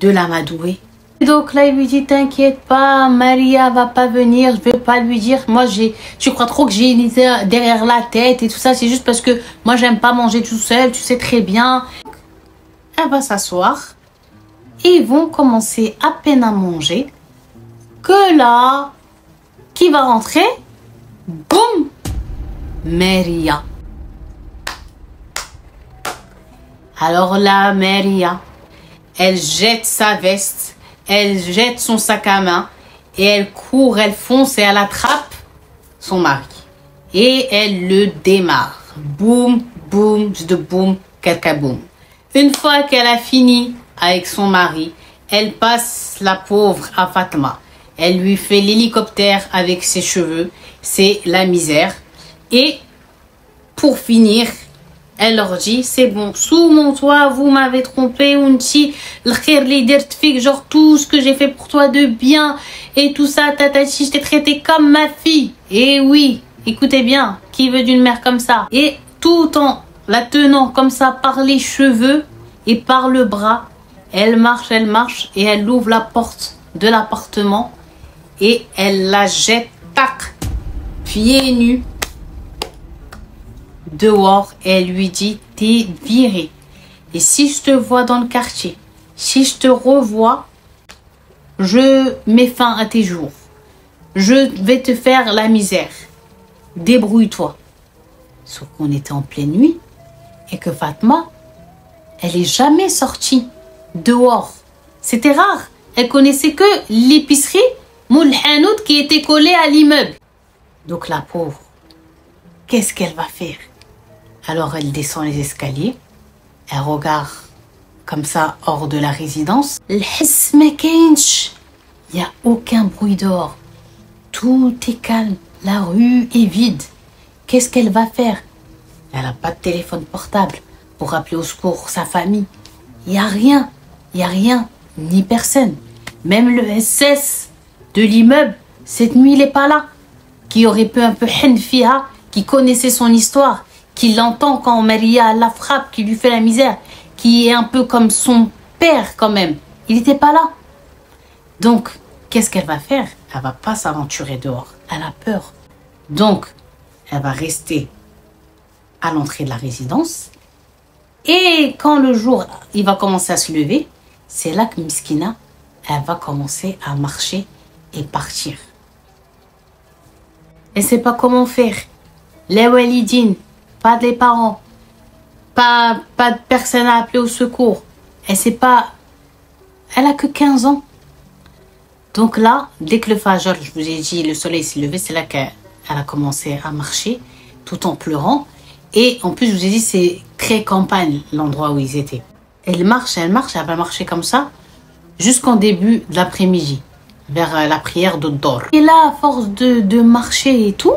de l'amadouer. Donc là, il lui dit, t'inquiète pas, Maria va pas venir, je vais pas lui dire. Moi, je crois trop que j'ai une idée derrière la tête et tout ça. C'est juste parce que moi, j'aime pas manger tout seul, tu sais très bien. Elle va s'asseoir et ils vont commencer à peine à manger. Que là, qui va rentrer? Boum! Maria. Alors là, Maria, elle jette sa veste, elle jette son sac à main et elle court, elle fonce et elle attrape son mari. Et elle le démarre. Boum, boum, de boum, boum. Une fois qu'elle a fini avec son mari, elle passe la pauvre à Fatma. Elle lui fait l'hélicoptère avec ses cheveux. C'est la misère. Et pour finir, elle leur dit, c'est bon, sous mon toit, vous m'avez trompé, Unti, genre tout ce que j'ai fait pour toi de bien, et tout ça, tatati, je t'ai traité comme ma fille. Et oui, écoutez bien, qui veut d'une mère comme ça? Et tout en la tenant comme ça par les cheveux et par le bras, elle marche et elle ouvre la porte de l'appartement et elle la jette, tac, pieds nus, dehors. Et elle lui dit, t'es viré. Et si je te vois dans le quartier, si je te revois, je mets fin à tes jours. Je vais te faire la misère. Débrouille-toi. Sauf qu'on était en pleine nuit et que Fatma, elle est jamais sortie dehors. C'était rare. Elle connaissait que l'épicerie Moulhanout qui était collée à l'immeuble. Donc la pauvre, qu'est-ce qu'elle va faire? Alors elle descend les escaliers, elle regarde comme ça hors de la résidence. Il n'y a aucun bruit dehors. Tout est calme. La rue est vide. Qu'est-ce qu'elle va faire? Elle n'a pas de téléphone portable pour appeler au secours sa famille. Il n'y a rien. Il n'y a rien, ni personne. Même le SS de l'immeuble, cette nuit, il n'est pas là. Qui aurait pu un peu henfia, qui connaissait son histoire, qui l'entend quand Maria la frappe, qui lui fait la misère, qui est un peu comme son père quand même. Il n'était pas là. Donc, qu'est-ce qu'elle va faire? Elle va pas s'aventurer dehors. Elle a peur. Donc, elle va rester à l'entrée de la résidence. Et quand le jour, il va commencer à se lever, c'est là que Miskina, elle va commencer à marcher et partir. Elle ne sait pas comment faire. Les walidines, pas des parents, pas de personne à appeler au secours. Elle sait pas. Elle a que 15 ans. Donc là, dès que le fajr, je vous ai dit, le soleil s'est levé, c'est là qu'elle a commencé à marcher, tout en pleurant. Et en plus, je vous ai dit, c'est très campagne, l'endroit où ils étaient. Elle marche, elle va marcher comme ça, jusqu'en début de l'après-midi, vers la prière de Dor. Et là, à force de marcher et tout,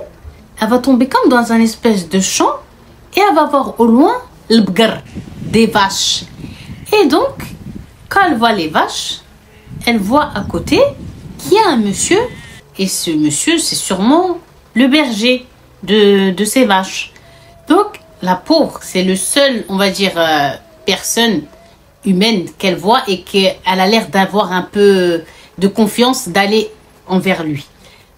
elle va tomber comme dans un espèce de champ, et elle va voir au loin, le bgar, des vaches. Et donc, quand elle voit les vaches, elle voit à côté qu'il y a un monsieur, et ce monsieur, c'est sûrement le berger de ces vaches. Donc, la pauvre, c'est le seul, on va dire, personne humaine qu'elle voit et qu'elle a l'air d'avoir un peu de confiance d'aller envers lui.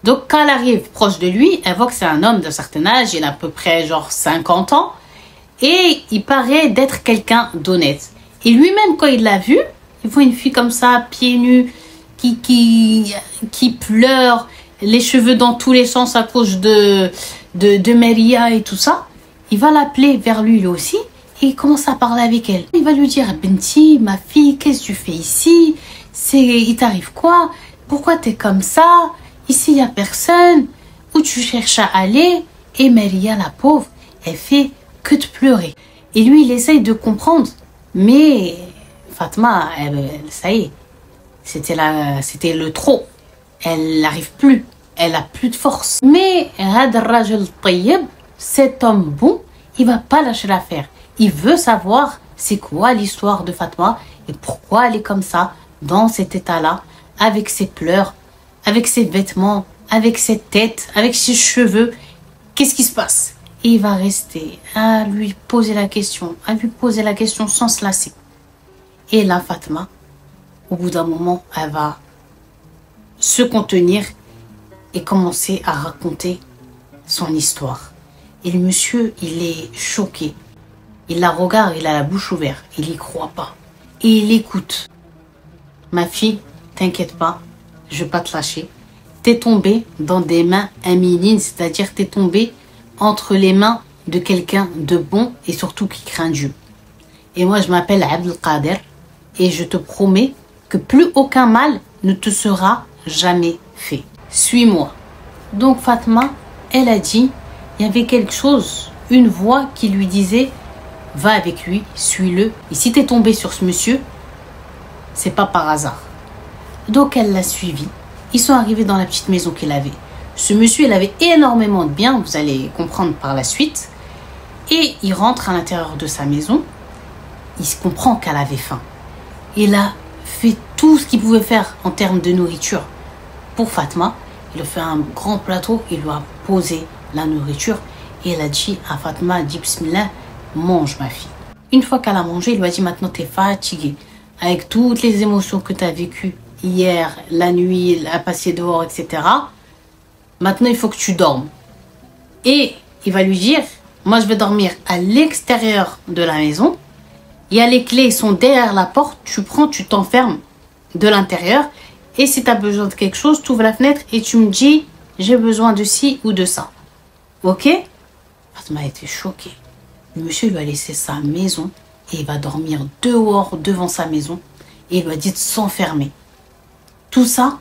Donc, quand elle arrive proche de lui, elle voit que c'est un homme d'un certain âge, il a à peu près genre 50 ans, et il paraît d'être quelqu'un d'honnête. Et lui-même, quand il l'a vu, il voit une fille comme ça, pieds nus, qui pleure, les cheveux dans tous les sens à cause de Maria et tout ça. Il va l'appeler vers lui aussi et il commence à parler avec elle. Il va lui dire, Benti, ma fille, qu'est-ce que tu fais ici? Il t'arrive quoi? Pourquoi t'es comme ça? Ici, il n'y a personne. Où tu cherches à aller? Et Maria, la pauvre, elle fait que de pleurer. Et lui, il essaye de comprendre. Mais Fatma, ça y est, c'était le trop. Elle n'arrive plus. Elle a plus de force. Mais cet homme bon, il va pas lâcher l'affaire. Il veut savoir c'est quoi l'histoire de Fatma et pourquoi elle est comme ça, dans cet état-là, avec ses pleurs, avec ses vêtements, avec ses têtes, avec ses cheveux. Qu'est-ce qui se passe? Et il va rester à lui poser la question, sans se lasser. Et là, Fatma, au bout d'un moment, elle va se contenir et commencer à raconter son histoire. Et le monsieur, il est choqué. Il la regarde, il a la bouche ouverte. Il n'y croit pas. Et il écoute. Ma fille, t'inquiète pas, je vais pas te lâcher. T'es tombée dans des mains aminines, c'est-à-dire t'es tombée entre les mains de quelqu'un de bon et surtout qui craint Dieu. Et moi, je m'appelle Abdelkader et je te promets que plus aucun mal ne te sera jamais fait. Suis-moi. Donc Fatma, elle a dit, il y avait quelque chose, une voix qui lui disait, va avec lui, suis-le. Et si tu es tombé sur ce monsieur, c'est pas par hasard. Donc elle l'a suivi. Ils sont arrivés dans la petite maison qu'il avait. Ce monsieur, il avait énormément de biens, vous allez comprendre par la suite. Et il rentre à l'intérieur de sa maison. Il se comprend qu'elle avait faim. Il a fait tout ce qu'il pouvait faire en termes de nourriture pour Fatma. Il a fait un grand plateau, il lui a posé la nourriture et il a dit à Fatma, dit Bismillah, mange ma fille. Une fois qu'elle a mangé, il lui a dit maintenant tu es fatiguée. Avec toutes les émotions que tu as vécues hier, la nuit, à passer dehors, etc. Maintenant il faut que tu dormes. Et il va lui dire, moi je vais dormir à l'extérieur de la maison. Il y a les clés, sont derrière la porte, tu prends, tu t'enfermes de l'intérieur. Et si tu as besoin de quelque chose, tu ouvres la fenêtre et tu me dis, j'ai besoin de ci ou de ça. Ok? Fatma a été choquée. Le monsieur lui a laissé sa maison et il va dormir dehors devant sa maison. Et il lui a dit de s'enfermer. Tout ça,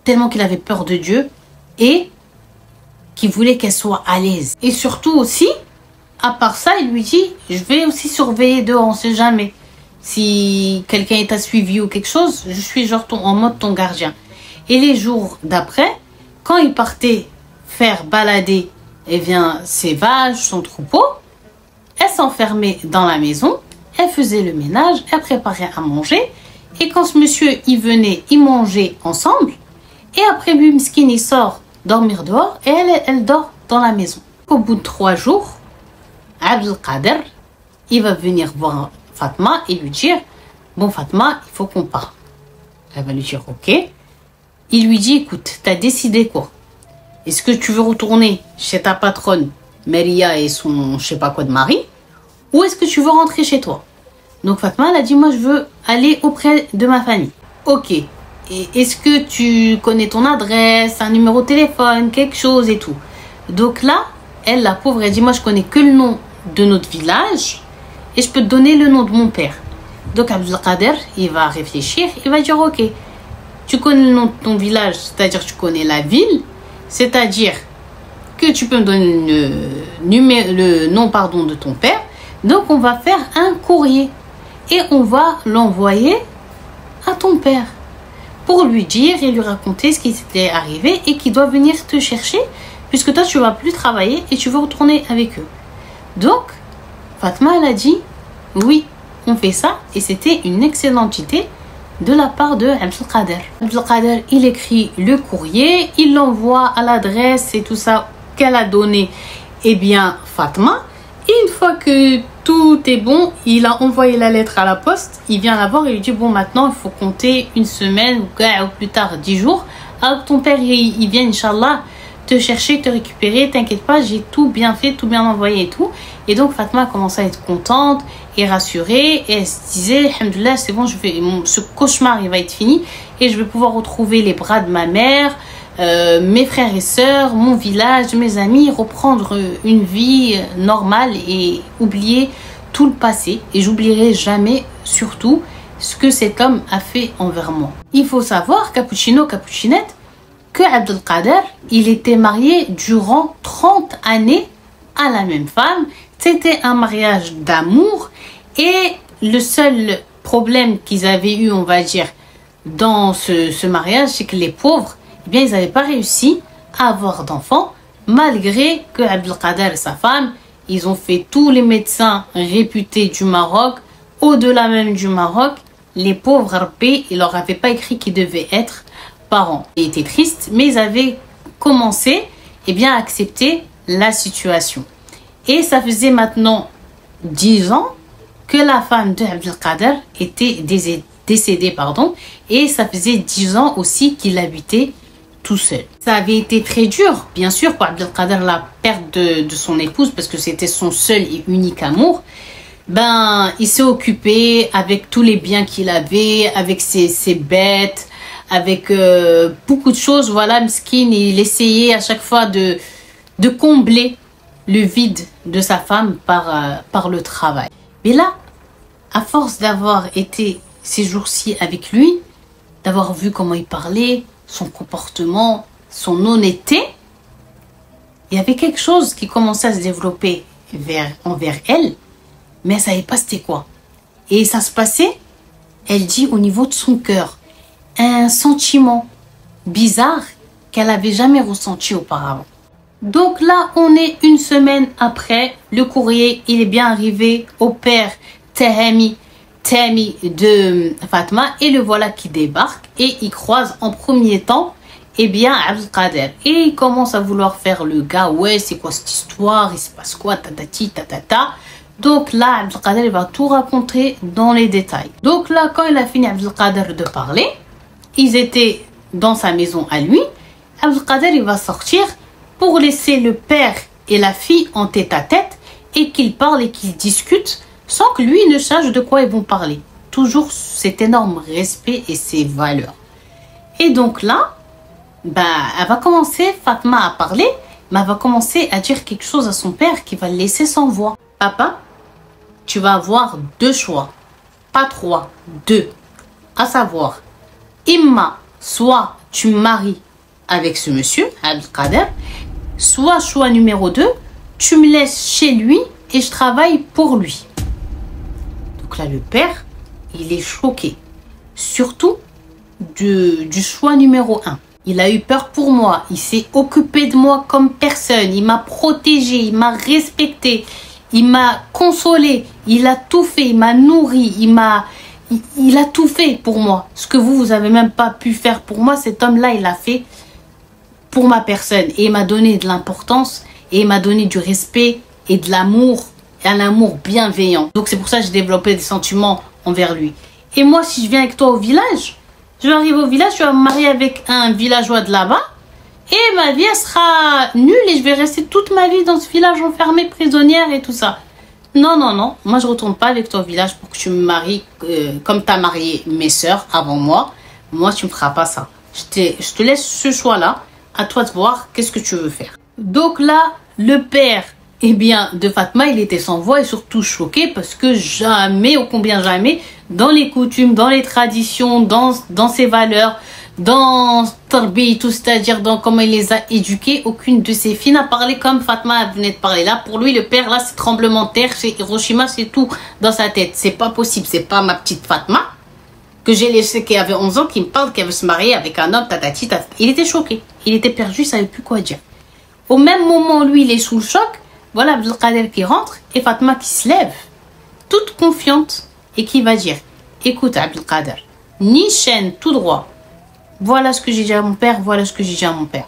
tellement qu'il avait peur de Dieu et qu'il voulait qu'elle soit à l'aise. Et surtout aussi, à part ça, il lui dit, je vais aussi surveiller dehors, on ne sait jamais. Si quelqu'un t'a suivi ou quelque chose, je suis genre en mode ton gardien. Et les jours d'après, quand il partait faire balader ses vaches, son troupeau, elle s'enfermait dans la maison, elle faisait le ménage, elle préparait à manger. Et quand ce monsieur y venait, ils mangeaient ensemble. Et après lui, Miskin, il sort dormir dehors et elle dort dans la maison. Au bout de 3 jours, Abdelkader, il va venir voir Fatma et lui dire, bon Fatma, il faut qu'on parte. Elle va lui dire, ok. Il lui dit, écoute, tu as décidé quoi? Est-ce que tu veux retourner chez ta patronne, Maria et son je sais pas quoi de mari? Ou est-ce que tu veux rentrer chez toi? Donc Fatma, elle a dit, moi je veux aller auprès de ma famille. Ok, est-ce que tu connais ton adresse, un numéro de téléphone, quelque chose et tout. Donc là, elle, la pauvre, elle dit, moi, je connais que le nom de notre village et je peux te donner le nom de mon père. Donc, Abdelkader, il va réfléchir, il va dire, ok, tu connais le nom de ton village, c'est-à-dire tu connais la ville, c'est-à-dire que tu peux me donner le nom pardon, de ton père. Donc, on va faire un courrier et on va l'envoyer à ton père pour lui dire et lui raconter ce qui s'était arrivé et qu'il doit venir te chercher puisque toi, tu ne vas plus travailler et tu veux retourner avec eux. Donc, Fatma, elle a dit, oui, on fait ça et c'était une excellente idée de la part de Abdelkader. Abdelkader, il écrit le courrier, il l'envoie à l'adresse et tout ça qu'elle a donné, eh bien, Fatma. Et une fois que tout est bon, il a envoyé la lettre à la poste, il vient la voir et lui dit, bon, maintenant, il faut compter une semaine ou plus tard 10 jours. Alors ton père, il vient, Inch'Allah, te chercher, te récupérer, t'inquiète pas, j'ai tout bien fait, tout bien envoyé et tout. Et donc Fatma a commencé à être contente et rassurée et elle se disait, alhamdoulilah, c'est bon, ce cauchemar il va être fini et je vais pouvoir retrouver les bras de ma mère, mes frères et sœurs, mon village, mes amis, reprendre une vie normale et oublier tout le passé. Et j'oublierai jamais surtout ce que cet homme a fait envers moi. Il faut savoir, Cappuccino, Cappuccinette, que Abdelkader, il était marié durant 30 années à la même femme. C'était un mariage d'amour et le seul problème qu'ils avaient eu, on va dire, dans ce mariage, c'est que les pauvres, eh bien, ils n'avaient pas réussi à avoir d'enfants malgré que Abdelkader et sa femme, ils ont fait tous les médecins réputés du Maroc, au-delà même du Maroc, les pauvres Rabbi, ils leur avaient pas écrit qu'ils devaient être parents. Ils étaient tristes, mais ils avaient commencé eh bien, à accepter la situation. Et ça faisait maintenant 10 ans que la femme de Abdelkader était décédée, pardon, et ça faisait 10 ans aussi qu'il habitait tout seul. Ça avait été très dur, bien sûr, pour Abdelkader, la perte de son épouse, parce que c'était son seul et unique amour. Ben, il s'est occupé avec tous les biens qu'il avait, avec ses bêtes, avec beaucoup de choses, voilà, Mskin, il essayait à chaque fois de combler le vide de sa femme par le travail. Mais là, à force d'avoir été ces jours-ci avec lui, d'avoir vu comment il parlait, son comportement, son honnêteté, il y avait quelque chose qui commençait à se développer envers elle, mais elle ne savait pas c'était quoi. Et ça se passait, elle dit, au niveau de son cœur, un sentiment bizarre qu'elle n'avait jamais ressenti auparavant. Donc là, on est une semaine après. Le courrier, il est bien arrivé au père Tahami de Fatma. Et le voilà qui débarque. Et il croise en premier temps, eh bien, Abdelkader. Et il commence à vouloir faire le gars. Ouais, c'est quoi cette histoire? Il se passe quoi? Tatati, tatata. Donc là, Abdelkader, il va tout raconter dans les détails. Donc là, quand il a fini, Abdelkader, de parler, ils étaient dans sa maison à lui. Abdelkader, il va sortir pour laisser le père et la fille en tête-à-tête et qu'ils parlent et qu'ils discutent sans que lui ne sache de quoi ils vont parler. Toujours cet énorme respect et ses valeurs. Et donc là, bah, elle va commencer, Fatma, à parler, mais elle va commencer à dire quelque chose à son père qui va le laisser sans voix. Papa, tu vas avoir 2 choix, pas 3, 2. À savoir, Imma, soit tu maries avec ce monsieur, Abdelkader, soit choix numéro 2, tu me laisses chez lui et je travaille pour lui. Donc là, le père, il est choqué. Surtout du choix numéro 1. Il a eu peur pour moi. Il s'est occupé de moi comme personne. Il m'a protégé, il m'a respecté, il m'a consolé. Il a tout fait, il m'a nourri, il a tout fait pour moi. Ce que vous avez même pas pu faire pour moi, cet homme-là, il a fait pour ma personne. Et il m'a donné de l'importance et il m'a donné du respect et de l'amour, et un amour bienveillant. Donc c'est pour ça que j'ai développé des sentiments envers lui. Et moi, si je viens avec toi au village, je vais arriver au village, je vais me marier avec un villageois de là-bas et ma vie, elle sera nulle et je vais rester toute ma vie dans ce village enfermée, prisonnière et tout ça. Non, non, non. Moi, je retourne pas avec toi au village pour que tu me maries comme tu as marié mes sœurs avant moi. moi, tu ne me feras pas ça. Je te laisse ce choix-là. À toi de voir qu'est-ce que tu veux faire. Donc là, le père de Fatma, il était sans voix et surtout choqué parce que jamais, ô combien jamais, dans les coutumes, dans les traditions, dans ses valeurs, dans Tarbi, tout, c'est-à-dire dans comment il les a éduqués, aucune de ses filles n'a parlé comme Fatma venait de parler. Là, pour lui, le père, là, c'est tremblement de terre, c'est Hiroshima, c'est tout dans sa tête. C'est pas possible, c'est pas ma petite Fatma que j'ai laissée, qui avait 11 ans, qui me parle qu'elle veut se marier avec un homme, tatati, tatati. Il était choqué, il était perdu, il savait plus quoi dire. Au même moment, lui, il est sous le choc. Voilà Abdelkader qui rentre et Fatma qui se lève, toute confiante, et qui va dire, écoute Abdelkader, ni chaîne, tout droit. Voilà ce que j'ai dit à mon père, voilà ce que j'ai dit à mon père.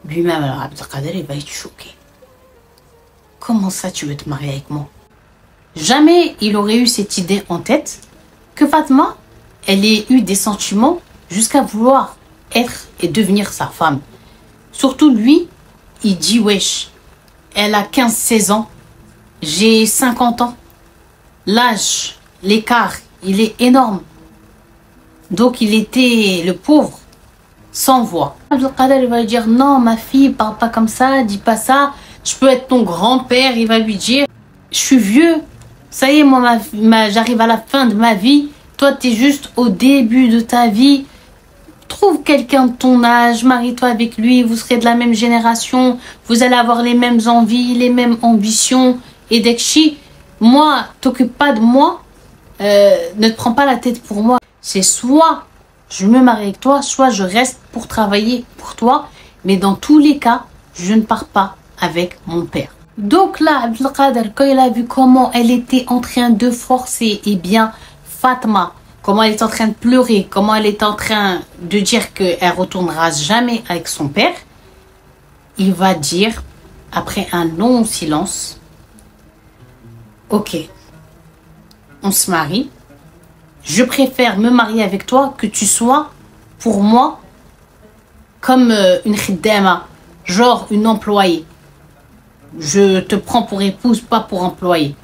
Lui-même, alors Abdelkader, il va être choqué. Comment ça, tu veux te marier avec moi? Jamais il aurait eu cette idée en tête que Fatma, elle ait eu des sentiments jusqu'à vouloir être et devenir sa femme. Surtout lui, il dit, wesh, elle a 15-16 ans, j'ai 50 ans. L'âge, l'écart, il est énorme. Donc il était le pauvre, sans voix. Abdelkader, il va lui dire, non ma fille, parle pas comme ça, dis pas ça. Je peux être ton grand-père, il va lui dire, je suis vieux. Ça y est, moi, j'arrive à la fin de ma vie. Toi, tu es juste au début de ta vie. Trouve quelqu'un de ton âge, marie-toi avec lui, vous serez de la même génération, vous allez avoir les mêmes envies, les mêmes ambitions. Et Dekshi, moi, t'occupe pas de moi, ne te prends pas la tête pour moi. C'est soit je me marie avec toi, soit je reste pour travailler pour toi. Mais dans tous les cas, je ne pars pas avec mon père. Donc là, Abdelkader, quand il a vu comment elle était en train de forcer, Fatma, comment elle est en train de pleurer, comment elle est en train de dire qu'elle retournera jamais avec son père, il va dire, après un long silence, ok, on se marie, je préfère me marier avec toi que tu sois pour moi comme une khiddama, genre une employée. Je te prends pour épouse, pas pour employée.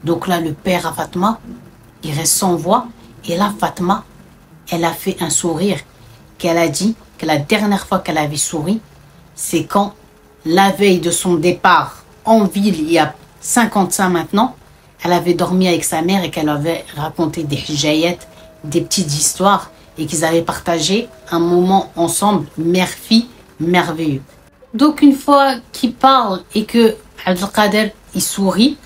Donc là, le père à Fatma, il reste sans voix. Et là, Fatma, elle a fait un sourire qu'elle a dit que la dernière fois qu'elle avait souri, c'est quand, la veille de son départ en ville, il y a 55 maintenant, elle avait dormi avec sa mère et qu'elle avait raconté des hijayat, des petites histoires, et qu'ils avaient partagé un moment ensemble, mère-fille, merveilleux. Donc une fois qu'il parle et que Abdelkader, il sourit,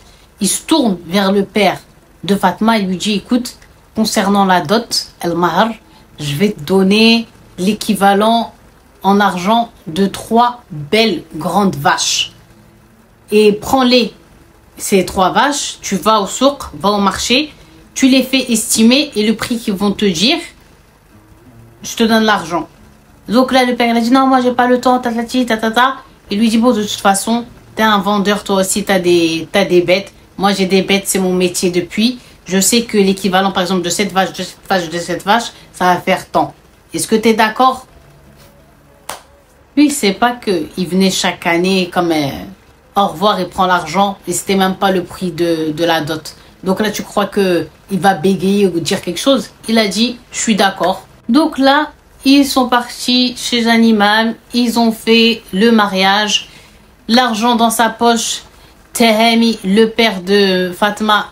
il se tourne vers le père de Fatma et lui dit, écoute, concernant la dot, el-mahar, je vais te donner l'équivalent en argent de 3 belles grandes vaches. Et prends-les, ces 3 vaches, tu vas au souk, va au marché, tu les fais estimer et le prix qu'ils vont te dire, je te donne l'argent. Donc là, le père, il a dit, non, moi, j'ai pas le temps, tatati, tatata. Il lui dit, bon, de toute façon, t'es un vendeur, toi aussi, t'as des bêtes. Moi, j'ai des bêtes, c'est mon métier depuis. Je sais que l'équivalent, par exemple, de cette vache, de cette vache, ça va faire tant. Est-ce que t'es d'accord? Lui, il sait pas qu'il venait chaque année comme au revoir et prend l'argent. Et c'était même pas le prix de la dot. Donc là, tu crois qu'il va bégayer ou dire quelque chose? Il a dit, je suis d'accord. Donc là, ils sont partis chez un imam, ils ont fait le mariage, l'argent dans sa poche. Tehami, le père de Fatma,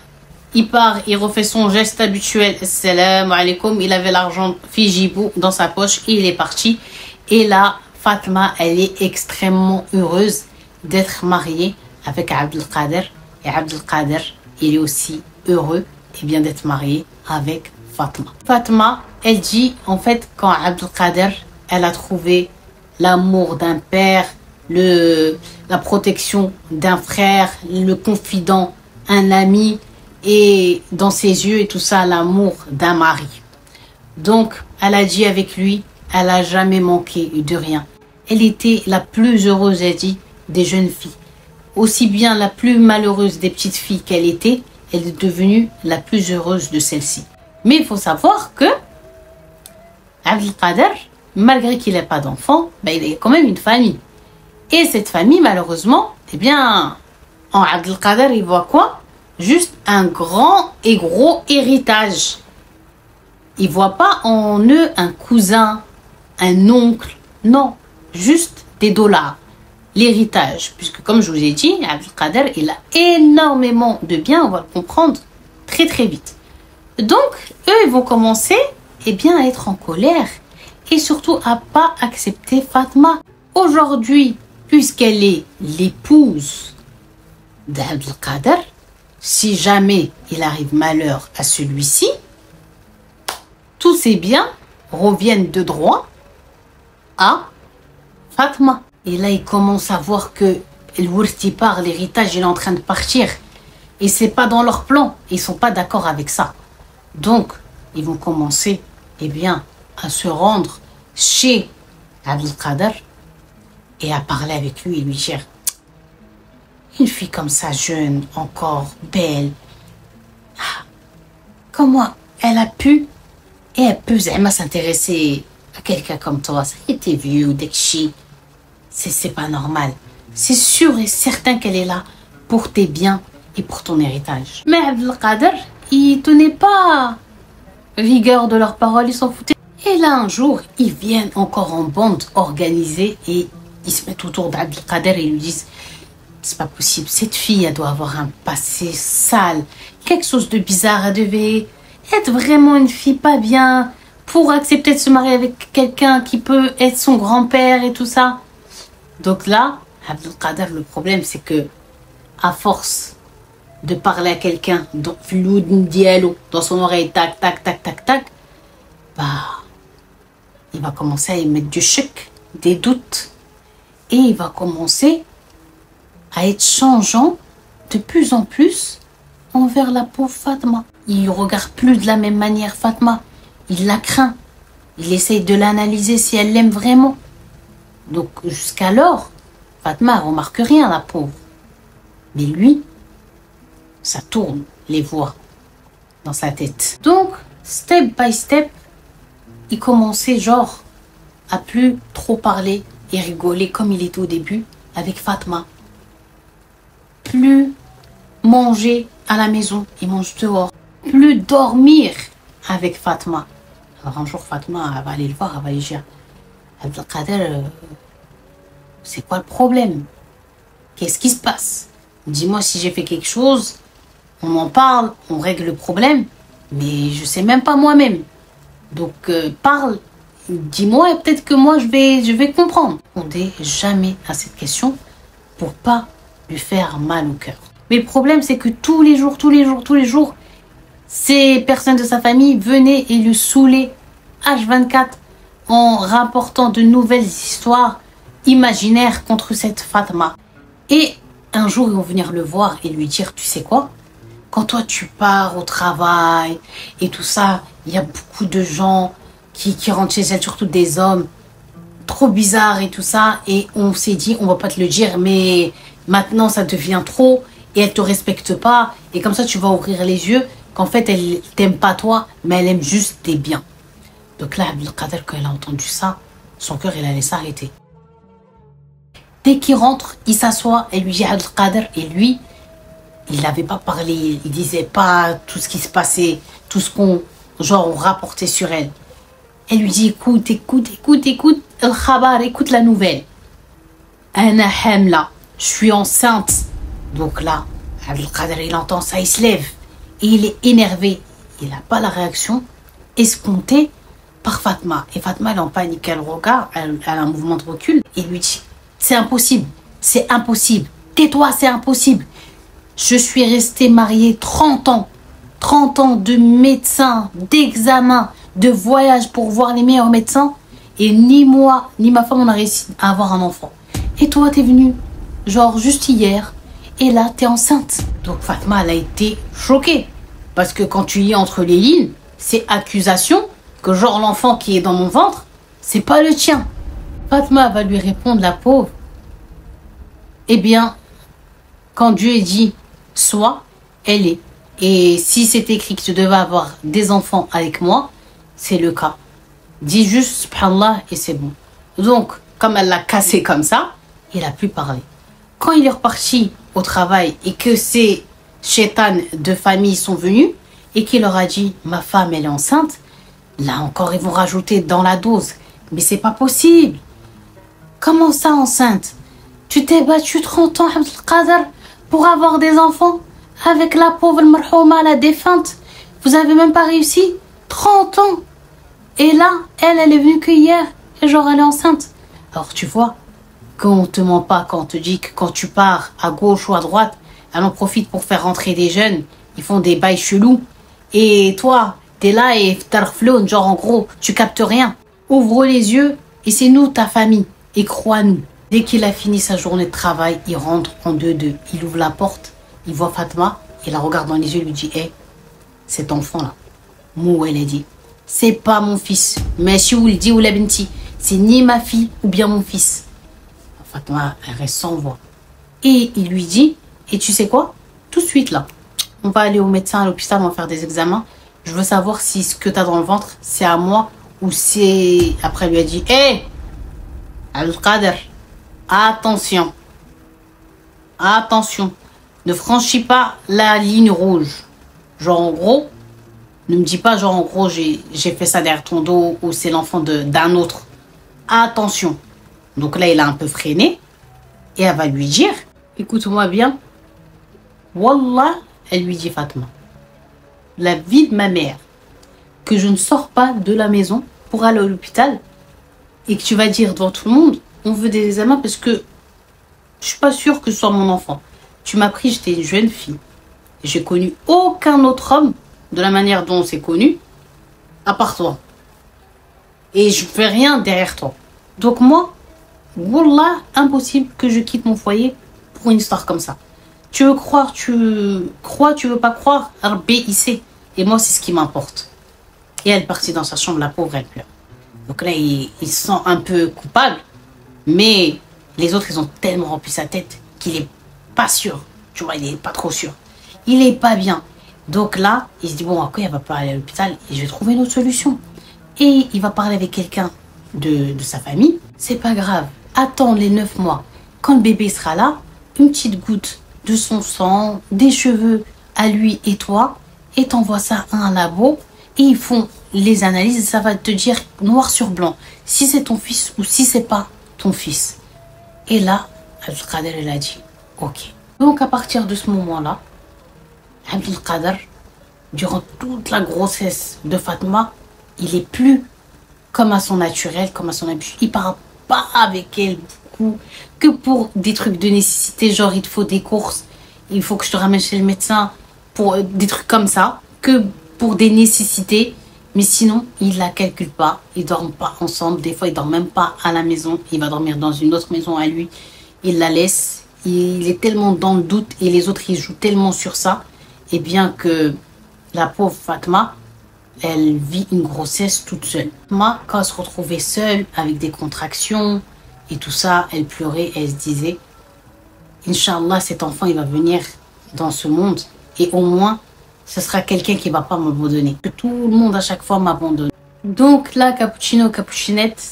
il part, il refait son geste habituel, salam alaikum, il avait l'argent fijibou dans sa poche et il est parti. Et là, Fatma, elle est extrêmement heureuse d'être mariée avec Abdelkader. Et Abdelkader, il est aussi heureux d'être marié avec Fatma. Fatma, elle dit, en fait, quand Abdelkader, elle a trouvé l'amour d'un père, la protection d'un frère, le confident, un ami, et dans ses yeux et tout ça, l'amour d'un mari. Donc, elle a dit avec lui, elle n'a jamais manqué de rien. Elle était la plus heureuse, elle dit, des jeunes filles. Aussi bien la plus malheureuse des petites filles qu'elle était, elle est devenue la plus heureuse de celle-ci. Mais il faut savoir que Abdelkader, malgré qu'il n'ait pas d'enfant, il a quand même une famille. Et cette famille, malheureusement, en Abdelkader, il voit quoi? Juste un grand et gros héritage. Ils ne voient pas en eux un cousin, un oncle. Non, juste des dollars. L'héritage. Puisque comme je vous ai dit, Abdelkader, il a énormément de biens. On va le comprendre très très vite. Donc, eux, ils vont commencer à être en colère. Et surtout à pas accepter Fatma. Aujourd'hui, puisqu'elle est l'épouse d'Abdelkader, si jamais il arrive malheur à celui-ci, tous ses biens reviennent de droit à Fatma. Et là, il commence à voir que l'ourti part, l'héritage, il est en train de partir. Et c'est pas dans leur plan. Ils sont pas d'accord avec ça. Donc, ils vont commencer, à se rendre chez Abdelkader et à parler avec lui et lui dire: une fille comme ça, jeune, encore, belle, comment elle a pu et elle peut s'intéresser à quelqu'un comme toi? Ça y est, t'es vieux, d'ekchi. C'est pas normal. C'est sûr et certain qu'elle est là pour tes biens et pour ton héritage. Mais Abdelkader, il tenait pas rigueur de leurs paroles, ils s'en foutaient. Et là, un jour, ils viennent encore en bande organisée et ils se mettent autour d'Abdelkader et ils lui disent: c'est pas possible, cette fille, elle doit avoir un passé sale, quelque chose de bizarre, elle devait être vraiment une fille pas bien pour accepter de se marier avec quelqu'un qui peut être son grand-père et tout ça. Donc là, Abdelkader, le problème, c'est que à force de parler à quelqu'un dans son oreille, tac, tac, tac, tac, tac, il va commencer à y mettre du choc, des doutes, et il va commencer à être changeant de plus en plus envers la pauvre Fatma. Il ne regarde plus de la même manière Fatma. Il la craint. Il essaye de l'analyser si elle l'aime vraiment. Donc jusqu'alors, Fatma ne remarque rien, la pauvre. Mais lui, ça tourne les voix dans sa tête. Donc, step by step, il commençait genre à plus trop parler et rigoler comme il était au début avec Fatma. Plus manger à la maison, il mange dehors. Plus dormir avec Fatma. Alors un jour, Fatma, elle va aller le voir, elle va lui dire: Abdelkader, c'est quoi le problème? Qu'est-ce qui se passe? Dis-moi si j'ai fait quelque chose, on en parle, on règle le problème, mais je sais même pas moi-même. Donc parle, dis-moi et peut-être que moi je vais comprendre. On ne répondait jamais à cette question pour pas lui faire mal au cœur. Mais le problème, c'est que tous les jours, ces personnes de sa famille venaient et le saoulaient H24 en rapportant de nouvelles histoires imaginaires contre cette Fatma. Et un jour, ils vont venir le voir et lui dire: tu sais quoi? Quand toi, tu pars au travail et tout ça, il y a beaucoup de gens qui rentrent chez elle, surtout des hommes, trop bizarres et tout ça. Et on s'est dit, on va pas te le dire, mais maintenant, ça devient trop et elle te respecte pas. Et comme ça, tu vas ouvrir les yeux qu'en fait, elle t'aime pas toi, mais elle aime juste tes biens. Donc là, Abdelkader, quand elle a entendu ça, son cœur, il allait s'arrêter. Dès qu'il rentre, il s'assoit, elle lui dit Abdelkader, et lui, il n'avait pas parlé, il disait pas tout ce qui se passait, tout ce qu'on rapportait sur elle. Elle lui dit: écoute, el khabar, écoute la nouvelle. Ana hamla, je suis enceinte. Donc là, Abdelkader, il entend ça, il se lève et il est énervé. Il n'a pas la réaction escomptée par Fatma. Et Fatma, elle est en panique, elle regarde, elle a un mouvement de recul et lui dit: c'est impossible, tais-toi, c'est impossible. Je suis restée mariée 30 ans. 30 ans de médecin, d'examen, de voyage pour voir les meilleurs médecins. Et ni moi, ni ma femme, on a réussi à avoir un enfant. Et toi, t'es venue, genre juste hier. Et là, t'es enceinte. Donc Fatma, elle a été choquée. Parce que quand tu lis entre les lignes, c'est accusation que genre l'enfant qui est dans mon ventre, c'est pas le tien. Fatma va lui répondre, la pauvre: eh bien, quand Dieu est dit soit, elle est. Et si c'est écrit que tu devais avoir des enfants avec moi, c'est le cas. Dis juste subhanallah et c'est bon. Donc, comme elle l'a cassé comme ça, il a pu parler. Quand il est reparti au travail et que ces chétanes de famille sont venus et qu'il leur a dit: ma femme, elle est enceinte, Là encore, ils vont rajouter dans la dose. Mais c'est pas possible. Comment ça, enceinte? Tu t'es battu 30 ans, Abdelkader, pour avoir des enfants avec la pauvre Marhouma, la défunte. Vous avez même pas réussi? 30 ans. Et là, elle est venue que hier. Et genre, elle est enceinte. Alors, tu vois, quand on te ment pas, quand on te dit que quand tu pars à gauche ou à droite, elle en profite pour faire rentrer des jeunes. Ils font des bails chelous. Et toi, t'es là et t'arfloun, genre en gros, tu captes rien. Ouvre les yeux et c'est nous, ta famille. Et crois-nous. Dès qu'il a fini sa journée de travail, il rentre en 2-2. Il ouvre la porte, il voit Fatma, il la regarde dans les yeux, il lui dit, hé, cet enfant-là, Mou, elle a dit, c'est pas mon fils. Mais si vous le dites, ou la benti, c'est ni ma fille ou bien mon fils. Fatma, elle reste sans voix. Et il lui dit, et tu sais quoi? Tout de suite là, on va aller au médecin à l'hôpital, on va faire des examens. Je veux savoir si ce que tu as dans le ventre, c'est à moi ou c'est... Après, elle lui a dit, hé, Abdelkader, attention. Attention. Ne franchis pas la ligne rouge. Genre en gros, ne me dis pas genre en gros, j'ai fait ça derrière ton dos ou c'est l'enfant d'un autre. Attention. Donc là, il a un peu freiné. Et elle va lui dire, écoute-moi bien. Wallah, elle lui dit Fatma, la vie de ma mère, que je ne sors pas de la maison pour aller à l'hôpital et que tu vas dire devant tout le monde, on veut des examens parce que je suis pas sûre que ce soit mon enfant. Tu m'as pris, j'étais une jeune fille. J'ai connu aucun autre homme de la manière dont on s'est connu, à part toi. Et je fais rien derrière toi. Donc moi, wallah, impossible que je quitte mon foyer pour une histoire comme ça. Tu veux croire, tu crois, tu veux pas croire, Rabbi, il sait. Et moi, c'est ce qui m'importe. Et elle est partie dans sa chambre, la pauvre, elle pleure. Donc là, il se sent un peu coupable. Mais les autres, ils ont tellement rempli sa tête qu'il est pas sûr. Tu vois, il est pas trop sûr. Il est pas bien. Donc là, il se dit, bon, après, elle va pas aller à l'hôpital et je vais trouver une autre solution. Et il va parler avec quelqu'un de sa famille. C'est pas grave. Attends les 9 mois. Quand le bébé sera là, une petite goutte de son sang, des cheveux à lui et toi, et t'envoies ça à un labo, et ils font les analyses, et ça va te dire noir sur blanc, si c'est ton fils ou si c'est pas ton fils. Et là, Abdelkader, elle a dit, ok. Donc à partir de ce moment-là, Abdelkader, durant toute la grossesse de Fatma, il est plus comme à son naturel, comme à son habitude. Il parle pas avec elle beaucoup, que pour des trucs de nécessité, genre il te faut des courses, il faut que je te ramène chez le médecin, pour des trucs comme ça, que pour des nécessités. Mais sinon, il la calcule pas, ils dorment pas ensemble, des fois ils dorment même pas à la maison, il va dormir dans une autre maison à lui, il la laisse, il est tellement dans le doute et les autres ils jouent tellement sur ça, et bien que la pauvre Fatma, elle vit une grossesse toute seule. Moi, quand elle se retrouvait seule, avec des contractions et tout ça, elle pleurait et elle se disait, Inch'Allah, cet enfant, il va venir dans ce monde et au moins, ce sera quelqu'un qui ne va pas m'abandonner. Que tout le monde, à chaque fois, m'abandonne. Donc là, Cappuccino, Cappuccinette,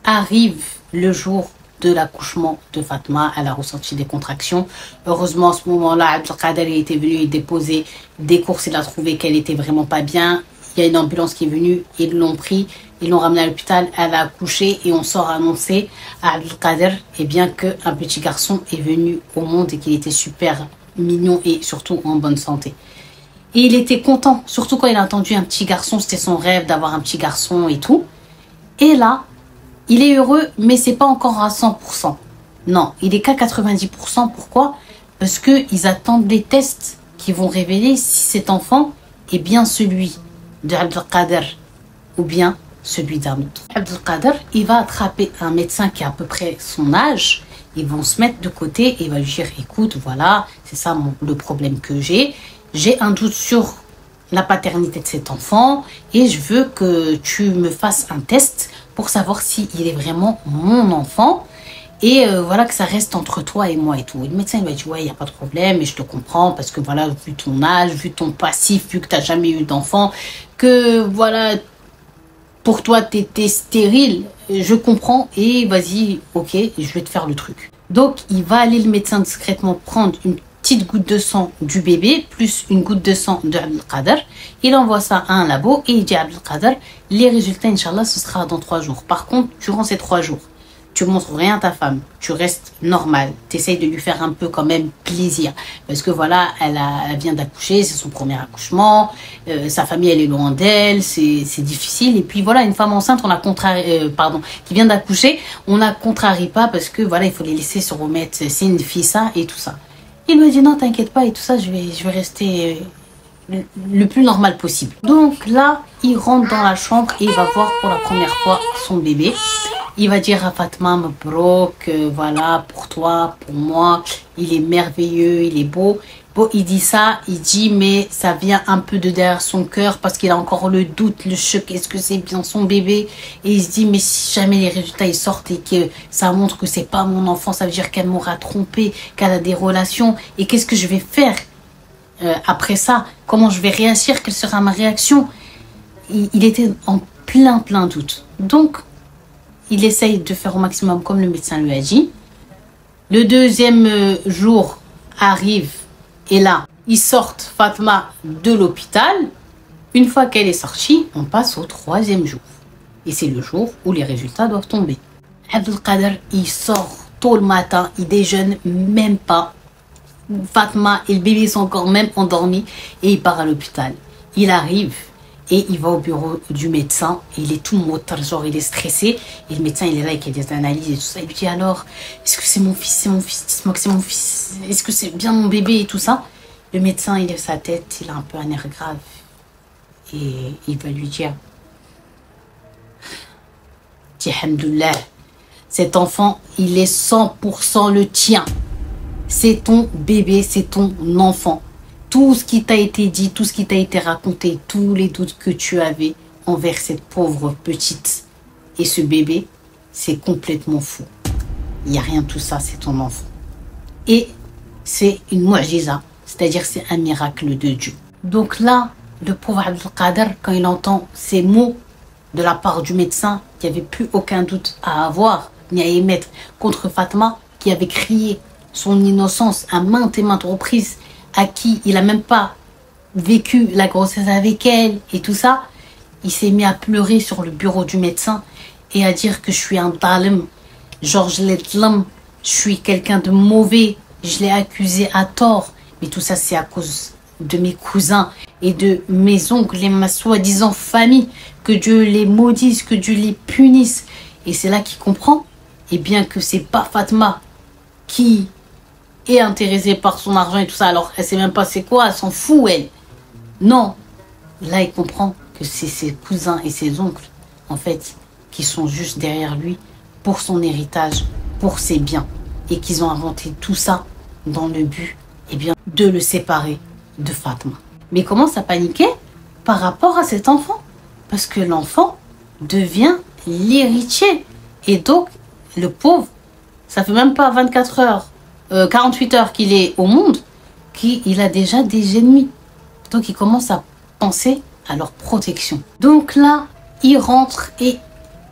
arrive le jour de l'accouchement de Fatma. Elle a ressenti des contractions. Heureusement, à ce moment-là, Abdelkader était venu déposer des courses. Il a trouvé qu'elle était vraiment pas bien. Il y a une ambulance qui est venue, ils l'ont pris, ils l'ont ramenée à l'hôpital, elle a accouché et on sort annoncer à Abdelkader et bien qu'un petit garçon est venu au monde et qu'il était super mignon et surtout en bonne santé. Et il était content, surtout quand il a entendu un petit garçon, c'était son rêve d'avoir un petit garçon et tout. Et là, il est heureux, mais c'est pas encore à 100%. Non, il est qu'à 90%. Pourquoi? Parce qu'ils attendent des tests qui vont révéler si cet enfant est bien celui de Abdelkader ou bien celui d'un autre. Abdelkader, il va attraper un médecin qui a à peu près son âge. Ils vont se mettre de côté et il va lui dire, écoute, voilà, c'est ça le problème que j'ai. J'ai un doute sur la paternité de cet enfant et je veux que tu me fasses un test pour savoir s'il est vraiment mon enfant. Et voilà, que ça reste entre toi et moi et tout. Et le médecin il va dire, ouais, il n'y a pas de problème, et je te comprends, parce que voilà, vu ton âge, vu ton passif, vu que tu n'as jamais eu d'enfant, que voilà, pour toi, tu étais stérile, je comprends, et vas-y, ok, je vais te faire le truc. Donc, il va aller, le médecin, discrètement prendre une petite goutte de sang du bébé plus une goutte de sang de Abdelkader. Il envoie ça à un labo et il dit à Abdelkader, les résultats, Inch'Allah, ce sera dans 3 jours. Par contre, durant ces 3 jours, tu montres rien à ta femme, tu restes normal, tu essayes de lui faire un peu quand même plaisir. Parce que voilà, elle vient d'accoucher, c'est son premier accouchement, sa famille elle est loin d'elle, c'est difficile. Et puis voilà, une femme enceinte, qui vient d'accoucher, on la contrarie pas parce que voilà, il faut les laisser se remettre, c'est une fille ça et tout ça. Il me dit non, t'inquiète pas et tout ça, je vais rester le plus normal possible. Donc là, il rentre dans la chambre et il va voir pour la première fois son bébé. Il va dire à Fatma, Mabrouk, voilà, pour toi, pour moi, il est merveilleux, il est beau. Bon, il dit ça, il dit, mais ça vient un peu de derrière son cœur parce qu'il a encore le doute, le choc, est-ce que c'est bien son bébé? Et il se dit, mais si jamais les résultats ils sortent et que ça montre que c'est pas mon enfant, ça veut dire qu'elle m'aura trompé, qu'elle a des relations. Et qu'est-ce que je vais faire après ça? Comment je vais réagir? Quelle sera ma réaction? Il était en plein doute. Donc, il essaye de faire au maximum comme le médecin lui a dit. Le deuxième jour arrive et là, ils sortent Fatma de l'hôpital. Une fois qu'elle est sortie, on passe au 3e jour. Et c'est le jour où les résultats doivent tomber. Abdelkader, il sort tôt le matin, il déjeune même pas. Fatma et le bébé sont encore même endormis et il part à l'hôpital. Il arrive. Et il va au bureau du médecin, et il est tout moteur, genre il est stressé. Et le médecin, il est là, il a des analyses et tout ça. Il lui dit alors, est-ce que c'est mon fils, dites-moi que c'est mon fils. Est-ce que c'est bien mon bébé et tout ça. Le médecin, il lève sa tête, il a un peu un air grave. Et il va lui dire, Alhamdoulilah, cet enfant, il est 100% le tien. C'est ton bébé, c'est ton enfant. Tout ce qui t'a été dit, tout ce qui t'a été raconté, tous les doutes que tu avais envers cette pauvre petite et ce bébé, c'est complètement faux. Il n'y a rien de tout ça, c'est ton enfant. Et c'est une mu'jiza, c'est-à-dire c'est un miracle de Dieu. Donc là, le pauvre Abdelkader, quand il entend ces mots de la part du médecin, il n'y avait plus aucun doute à avoir, ni à émettre contre Fatma, qui avait crié son innocence à maintes et maintes reprises, à qui il n'a même pas vécu la grossesse avec elle et tout ça. Il s'est mis à pleurer sur le bureau du médecin et à dire que je suis un talim, genre je suis quelqu'un de mauvais, je l'ai accusé à tort. Mais tout ça c'est à cause de mes cousins et de mes oncles et ma soi-disant famille. Que Dieu les maudisse, que Dieu les punisse. Et c'est là qu'il comprend, et bien que c'est pas Fatma qui est intéressée par son argent et tout ça, alors elle sait même pas c'est quoi, elle s'en fout elle. Non, là il comprend que c'est ses cousins et ses oncles en fait qui sont juste derrière lui pour son héritage, pour ses biens, et qu'ils ont inventé tout ça dans le but de le séparer de Fatma. Mais il commence à paniquer par rapport à cet enfant, parce que l'enfant devient l'héritier. Et donc le pauvre, ça fait même pas 24 heures 48 heures qu'il est au monde, qu'il a déjà des ennemis. Donc il commence à penser à leur protection. Donc là, il rentre et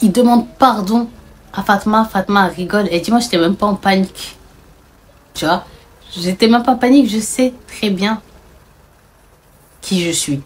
il demande pardon à Fatma. Fatma rigole et dit, moi j'étais même pas en panique. Tu vois, j'étais même pas en panique, je sais très bien qui je suis.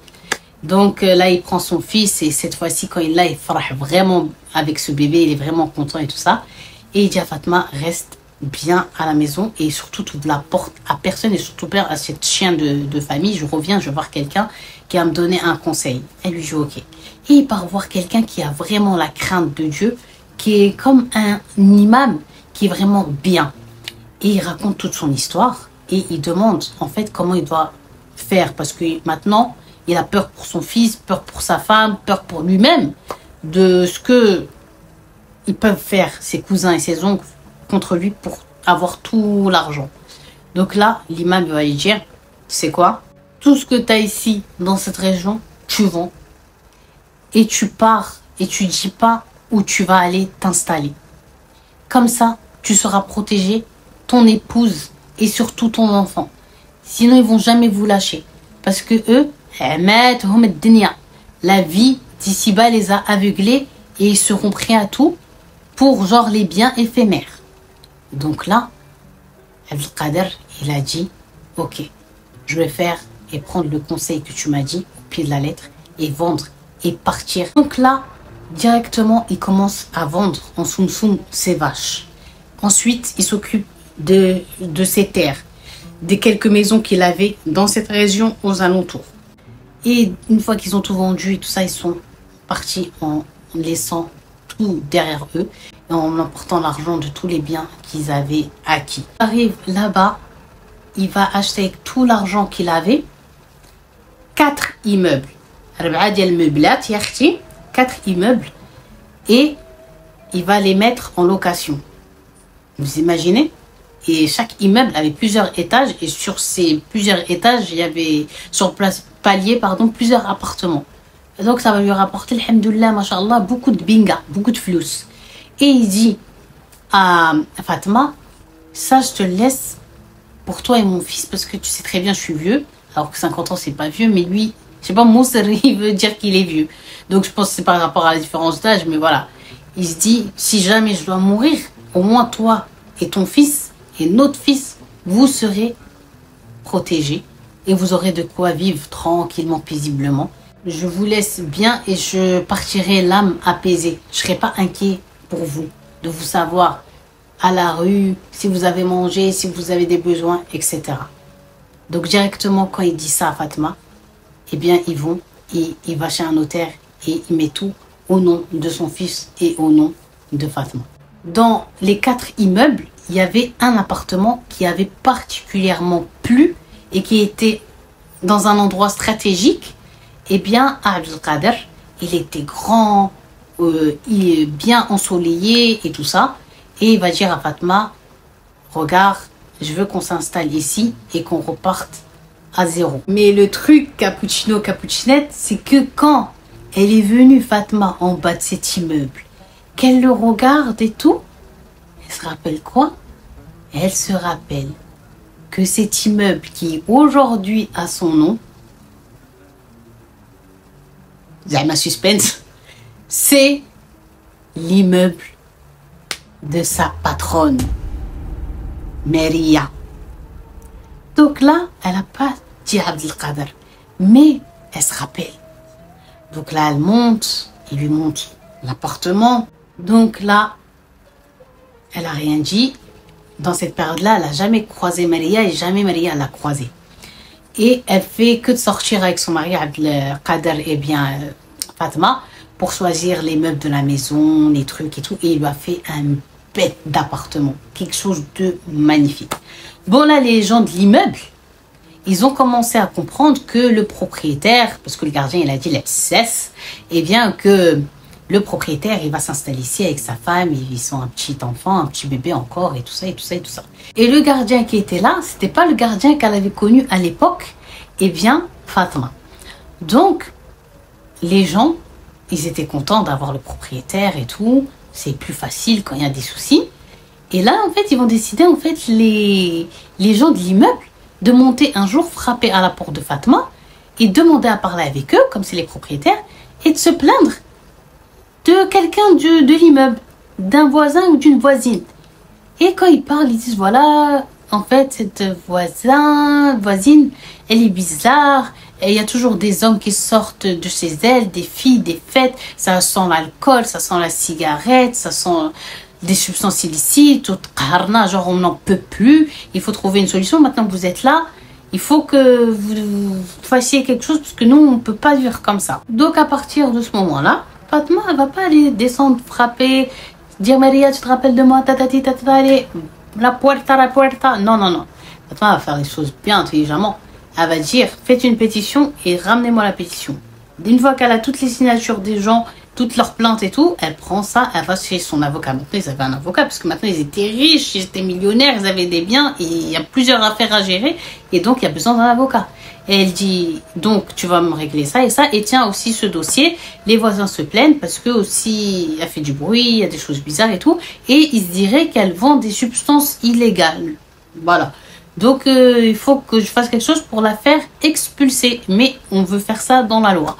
Donc là, il prend son fils et cette fois-ci, quand il l'a, il frère vraiment avec ce bébé, il est vraiment content et tout ça. Et il dit à Fatma, reste bien à la maison et surtout tu la porte à personne et surtout pas à cette chien de famille. Je reviens, je vais voir quelqu'un qui va me donner un conseil. Elle lui dit ok. Et il part voir quelqu'un qui a vraiment la crainte de Dieu, qui est comme un imam, qui est vraiment bien. Et il raconte toute son histoire et il demande en fait comment il doit faire, parce que maintenant il a peur pour son fils, peur pour sa femme, peur pour lui-même de ce que ils peuvent faire ses cousins et ses oncles contre lui pour avoir tout l'argent. Donc là, l'imam va lui dire, c'est quoi? Tout ce que tu as ici, dans cette région, tu vends. Et tu pars et tu dis pas où tu vas aller t'installer. Comme ça, tu seras protégé, ton épouse et surtout ton enfant. Sinon, ils vont jamais vous lâcher. Parce que eux, la vie d'ici-bas les a aveuglés et ils seront prêts à tout pour genre les biens éphémères. Donc là, Abdelkader, il a dit, ok, je vais faire et prendre le conseil que tu m'as dit au pied de la lettre et vendre et partir. Donc là, directement, il commence à vendre en soum soum ses vaches. Ensuite, il s'occupe de ses terres, des quelques maisons qu'il avait dans cette région aux alentours. Et une fois qu'ils ont tout vendu et tout ça, ils sont partis en laissant tout derrière eux et en emportant l'argent de tous les biens qu'ils avaient acquis. Il arrive là-bas, il va acheter avec tout l'argent qu'il avait 4 immeubles. 4 immeubles et il va les mettre en location. Vous imaginez? Et chaque immeuble avait plusieurs étages et sur ces plusieurs étages, il y avait sur place palier, pardon, plusieurs appartements. Et donc ça va lui rapporter, alhamdoulilah, mashallah, beaucoup de binga, beaucoup de flous. Et il dit à Fatma, ça je te le laisse pour toi et mon fils parce que tu sais très bien je suis vieux, alors que 50 ans c'est pas vieux, mais lui, je sais pas, Mousser, il veut dire qu'il est vieux. Donc je pense que c'est par rapport à la différence d'âge, mais voilà. Il se dit, si jamais je dois mourir, au moins toi et ton fils et notre fils, vous serez protégés et vous aurez de quoi vivre tranquillement, paisiblement. Je vous laisse bien et je partirai l'âme apaisée. Je ne serai pas inquiet pour vous, de vous savoir à la rue, si vous avez mangé, si vous avez des besoins, etc. Donc directement quand il dit ça à Fatma, eh bien ils vont, et il va chez un notaire et il met tout au nom de son fils et au nom de Fatma. Dans les 4 immeubles, il y avait un appartement qui avait particulièrement plu et qui était dans un endroit stratégique. Eh bien, Abdelkader, il était grand, il est bien ensoleillé et tout ça. Et il va dire à Fatma, regarde, je veux qu'on s'installe ici et qu'on reparte à 0. Mais le truc, cappuccino, cappuccinette, c'est que quand elle est venue, Fatma, en bas de cet immeuble, qu'elle le regarde et tout, elle se rappelle quoi? Elle se rappelle que cet immeuble qui aujourd'hui a son nom, Zama suspense, c'est l'immeuble de sa patronne, Maria. Donc là, elle n'a pas dit Abdelkader, mais elle se rappelle. Donc là, elle monte, il lui montre l'appartement. Donc là, elle n'a rien dit. Dans cette période-là, elle n'a jamais croisé Maria et jamais Maria l'a croisée. Et elle fait que de sortir avec son mari Abdelkader et bien Fatma pour choisir les meubles de la maison, les trucs et tout. Et il lui a fait un bête d'appartement, quelque chose de magnifique. Bon là, les gens de l'immeuble, ils ont commencé à comprendre que le propriétaire, parce que le gardien il a dit la cesse, et bien que le propriétaire il va s'installer ici avec sa femme, ils sont un petit enfant, un petit bébé encore et tout ça et tout ça et tout ça. Et le gardien qui était là, c'était pas le gardien qu'elle avait connu à l'époque, et bien Fatma. Donc les gens, ils étaient contents d'avoir le propriétaire et tout, c'est plus facile quand il y a des soucis. Et là en fait ils vont décider en fait les gens de l'immeuble de monter un jour, frapper à la porte de Fatma et demander à parler avec eux, comme c'est les propriétaires, et de se plaindre de quelqu'un de l'immeuble, d'un voisin ou d'une voisine. Et quand ils parlent, ils disent, voilà, en fait, cette voisine, elle est bizarre, et il y a toujours des hommes qui sortent de chez elle, des filles, des fêtes, ça sent l'alcool, ça sent la cigarette, ça sent des substances illicites, genre on n'en peut plus, il faut trouver une solution. Maintenant que vous êtes là, il faut que vous fassiez quelque chose parce que nous on ne peut pas vivre comme ça. Donc à partir de ce moment-là, Fatma elle va pas aller descendre, frapper, dire Maria tu te rappelles de moi, tatati tatata, allez, la puerta, non. Fatma va faire les choses bien intelligemment. Elle va dire faites une pétition et ramenez-moi la pétition. Une fois qu'elle a toutes les signatures des gens, toutes leurs plaintes et tout, elle prend ça, elle va chez son avocat. Maintenant, ils avaient un avocat parce que maintenant, ils étaient riches, ils étaient millionnaires, ils avaient des biens et il y a plusieurs affaires à gérer et donc il y a besoin d'un avocat. Et elle dit, donc tu vas me régler ça et tiens aussi ce dossier, les voisins se plaignent parce que aussi elle fait du bruit, il y a des choses bizarres et tout et ils se diraient qu'elle vend des substances illégales. Voilà. Donc il faut que je fasse quelque chose pour la faire expulser, mais on veut faire ça dans la loi.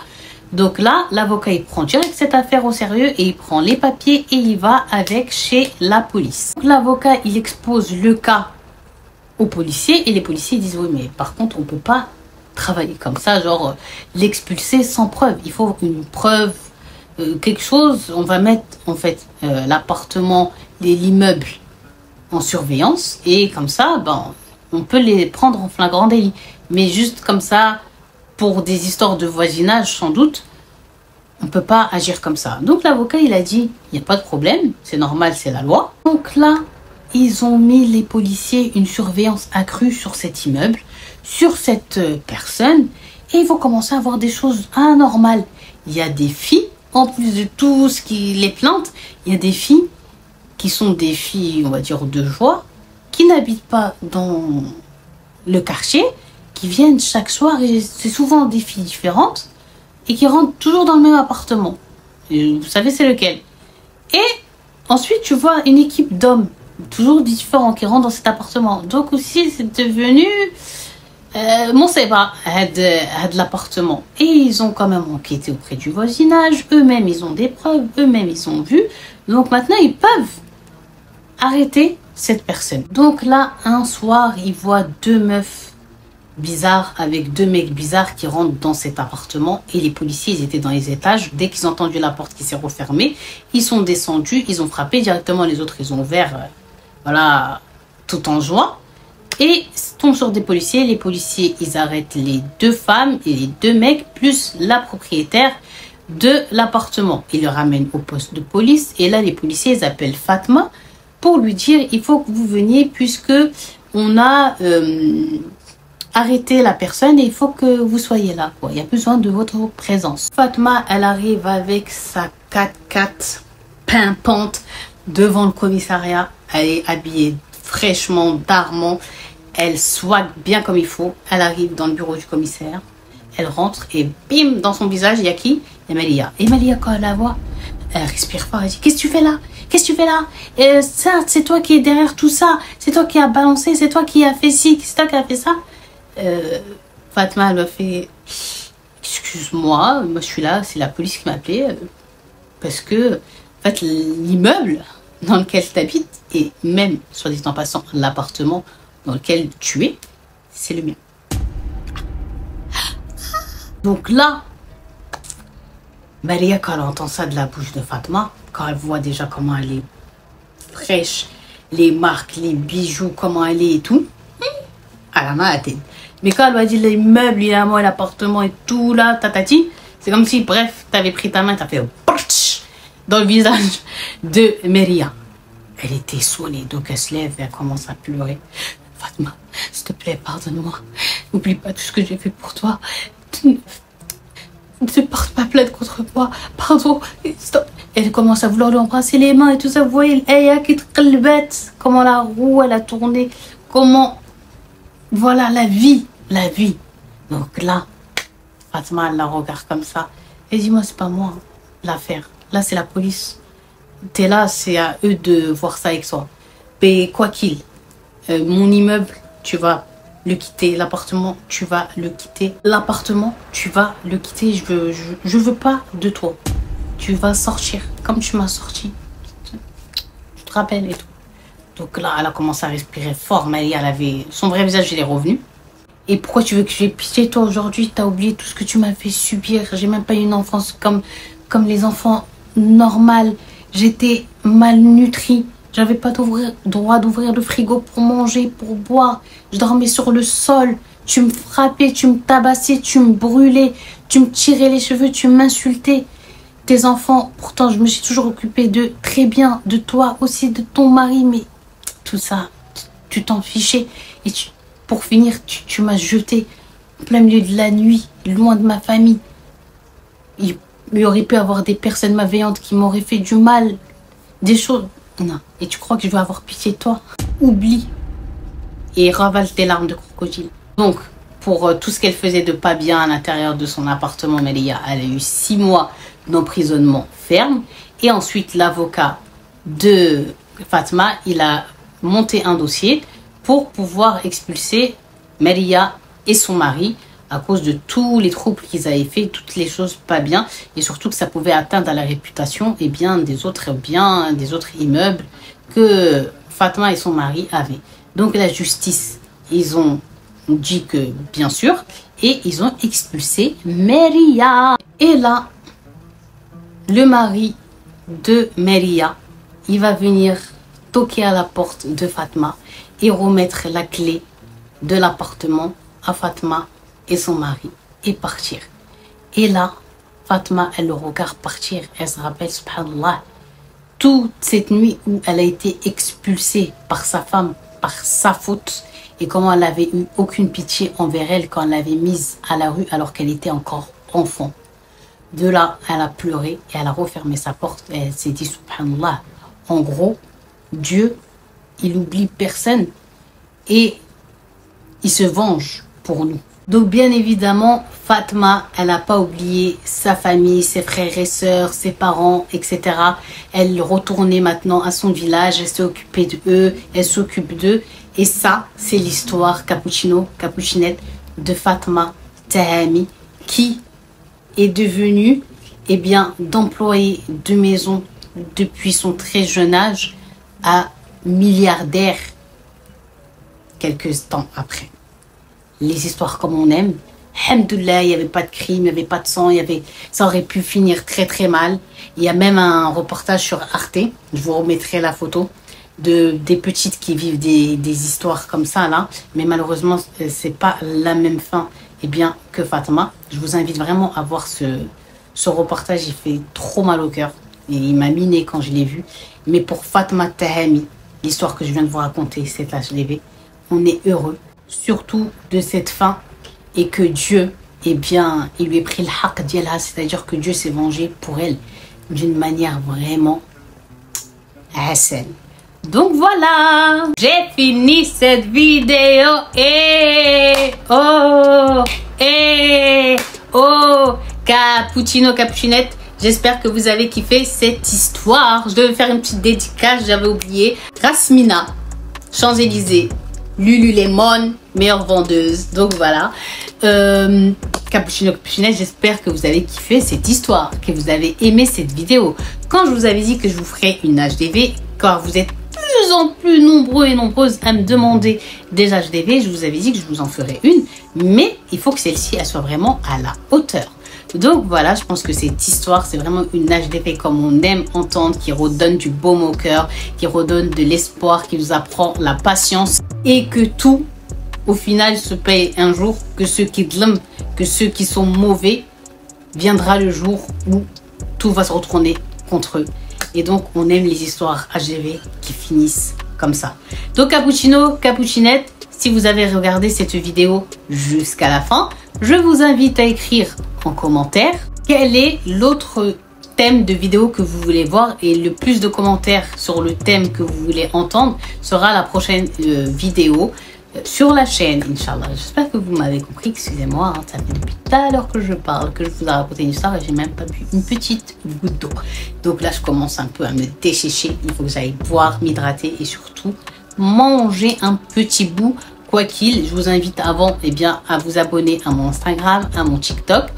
Donc là, l'avocat, il prend direct cette affaire au sérieux et il prend les papiers et il va avec chez la police. L'avocat, il expose le cas aux policiers et les policiers disent oui, mais par contre on peut pas travailler comme ça, genre l'expulser sans preuve. Il faut une preuve, quelque chose. On va mettre en fait l'appartement, l'immeuble en surveillance et comme ça, ben, on peut les prendre en flagrant délit. Mais juste comme ça, pour des histoires de voisinage sans doute, on ne peut pas agir comme ça. Donc l'avocat, il a dit, il n'y a pas de problème, c'est normal, c'est la loi. Donc là, ils ont mis, les policiers, une surveillance accrue sur cet immeuble, sur cette personne, et ils vont commencer à voir des choses anormales. Il y a des filles, en plus de tout ce qui les plainte, il y a des filles qui sont des filles, on va dire, de joie, qui n'habitent pas dans le quartier, qui viennent chaque soir, et c'est souvent des filles différentes, et qui rentrent toujours dans le même appartement. Et vous savez c'est lequel. Et ensuite tu vois une équipe d'hommes, toujours différents, qui rentrent dans cet appartement. Donc aussi c'est devenu mon séba de l'appartement. Et ils ont quand même enquêté auprès du voisinage, eux-mêmes ils ont des preuves, eux-mêmes ils ont vu. Donc maintenant ils peuvent arrêter cette personne. Donc là un soir ils voient deux meufs bizarres avec deux mecs bizarres qui rentrent dans cet appartement et les policiers ils étaient dans les étages. Dès qu'ils ont entendu la porte qui s'est refermée, ils sont descendus, ils ont frappé directement, les autres ils ont ouvert voilà, tout en joie, et tombent sur des policiers. Les policiers ils arrêtent les deux femmes et les deux mecs plus la propriétaire de l'appartement. Ils le ramènent au poste de police et là les policiers ils appellent Fatma pour lui dire il faut que vous veniez puisque on a arrêter la personne et il faut que vous soyez là, quoi. Il y a besoin de votre présence. Fatma, elle arrive avec sa 4x4 pimpante devant le commissariat. Elle est habillée fraîchement, d'armant. Elle swag bien comme il faut. Elle arrive dans le bureau du commissaire. Elle rentre et bim, dans son visage, il y a qui? Il y a Melia. Et Melia, quand elle la voit, elle respire fort. Elle dit, qu'est-ce que tu fais là? Qu'est-ce que tu fais là? Ça, c'est toi qui es derrière tout ça. C'est toi qui as balancé. C'est toi qui as fait ci. C'est toi qui as fait ça. Fatma elle m'a fait excuse-moi, moi je suis là, c'est la police qui m'a appelé parce que en fait l'immeuble dans lequel tu habites et même soit dit en passant l'appartement dans lequel tu es, c'est le mien. Donc là Maria, quand elle entend ça de la bouche de Fatma, quand elle voit déjà comment elle est fraîche, les marques, les bijoux, comment elle est et tout, elle en a la tête. Mais quand elle m'a dit l'immeuble, il est à moi, l'appartement et tout là, tatati, c'est comme si, bref, t'avais pris ta main, t'as fait dans le visage de Meria. Elle était sonnée, donc elle se lève et elle commence à pleurer. Fatma, s'il te plaît, pardonne-moi. N'oublie pas tout ce que j'ai fait pour toi. Ne porte pas plainte contre moi. Pardon. Stop. Elle commence à vouloir lui embrasser les mains et tout ça. Vous voyez, comment la roue, elle a tourné. Comment... Voilà, la vie. La vie. Donc là, Fatma, elle la regarde comme ça. Et dis-moi, c'est pas moi l'affaire. Là, c'est la police. T'es là, c'est à eux de voir ça avec toi. Mais quoi qu'il, mon immeuble, tu vas le quitter. L'appartement, tu vas le quitter. L'appartement, tu vas le quitter. Je veux pas de toi. Tu vas sortir comme tu m'as sorti. Tu te rappelles et tout. Donc là, elle a commencé à respirer fort. Mais elle avait... Son vrai visage, il est revenu. Et pourquoi tu veux que j'ai pitié, toi, aujourd'hui? T'as oublié tout ce que tu m'as fait subir. J'ai même pas eu une enfance comme les enfants normaux. J'étais malnutrie. J'avais pas droit d'ouvrir le frigo pour manger, pour boire. Je dormais sur le sol. Tu me frappais, tu me tabassais, tu me brûlais. Tu me tirais les cheveux, tu m'insultais. Tes enfants, pourtant, je me suis toujours occupée d'eux très bien. De toi aussi, de ton mari. Mais tout ça, tu t'en fichais. Et pour finir, tu m'as jeté en plein milieu de la nuit, loin de ma famille. Il y aurait pu avoir des personnes malveillantes qui m'auraient fait du mal, des choses. Non. Et tu crois que je vais avoir pitié de toi? Oublie. Et ravale tes larmes de crocodile. Donc, pour tout ce qu'elle faisait de pas bien à l'intérieur de son appartement, Melia, elle a eu 6 mois d'emprisonnement ferme. Et ensuite, l'avocat de Fatma, il a monté un dossier pour pouvoir expulser Melia et son mari à cause de tous les troubles qu'ils avaient fait, toutes les choses pas bien, et surtout que ça pouvait atteindre à la réputation et des autres immeubles que Fatma et son mari avaient. Donc la justice ils ont dit que bien sûr, et ils ont expulsé Maria. Et là, le mari de Maria, il va venir toquer à la porte de Fatma et remettre la clé de l'appartement à Fatma et son mari et partir. Et là, Fatma, elle le regarde partir. Elle se rappelle, subhanallah, toute cette nuit où elle a été expulsée par sa femme, par sa faute, et comment elle n'avait eu aucune pitié envers elle quand elle l'avait mise à la rue alors qu'elle était encore enfant. De là, elle a pleuré et elle a refermé sa porte et elle s'est dit, subhanallah, en gros, Dieu, il oublie personne et il se venge pour nous. Donc bien évidemment, Fatma, elle n'a pas oublié sa famille, ses frères et sœurs, ses parents, etc. Elle retournait maintenant à son village, elle s'est occupée d'eux, elle s'occupe d'eux. Et ça, c'est l'histoire Capuchinette de Fatma Tahami, qui est devenue d'employée de maison depuis son très jeune âge à milliardaire quelques temps après. Les histoires comme on aime. Alhamdoulilah, il n'y avait pas de crime, il n'y avait pas de sang, ça aurait pu finir très très mal. Il y a même un reportage sur Arte, je vous remettrai la photo, des petites qui vivent des histoires comme ça là. Mais malheureusement, c'est pas la même fin que Fatma. Je vous invite vraiment à voir ce reportage, il fait trop mal au cœur. Et il m'a miné quand je l'ai vu. Mais pour Fatma Tahami, l'histoire que je viens de vous raconter, cet HDV, on est heureux. Surtout de cette fin et que Dieu, il lui a pris le haq d'Yalha, c'est-à-dire que Dieu s'est vengé pour elle d'une manière vraiment saine. Donc voilà, j'ai fini cette vidéo et Capuchinette, j'espère que vous avez kiffé cette histoire. Je devais faire une petite dédicace, j'avais oublié. Rasmina, Champs-Élysées, Lululemon, meilleure vendeuse. Donc voilà, Capuchinette, j'espère que vous avez kiffé cette histoire, que vous avez aimé cette vidéo. Quand je vous avais dit que je vous ferais une HDV, car vous êtes plus en plus nombreux et nombreuses à me demander des HDV, je vous avais dit que je vous en ferais une, mais il faut que celle-ci elle soit vraiment à la hauteur. Donc voilà, je pense que cette histoire, c'est vraiment une HDP comme on aime entendre, qui redonne du baume au cœur, qui redonne de l'espoir, qui nous apprend la patience et que tout, au final, se paye un jour, que ceux qui sont mauvais, viendra le jour où tout va se retourner contre eux. Et donc, on aime les histoires HDV qui finissent comme ça. Donc, Capuchinette, si vous avez regardé cette vidéo jusqu'à la fin, je vous invite à écrire en commentaire quel est l'autre thème de vidéo que vous voulez voir, et le plus de commentaires sur le thème que vous voulez entendre sera la prochaine vidéo sur la chaîne, Inch'Allah. J'espère que vous m'avez compris, excusez-moi, ça fait depuis tout à l'heure que je parle, que je vous ai raconté une histoire et j'ai même pas bu une petite goutte d'eau. Donc là, je commence un peu à me déchécher, il faut que j'aille boire, m'hydrater et surtout manger un petit bout. Quoi qu'il, je vous invite avant à vous abonner à mon Instagram, à mon TikTok,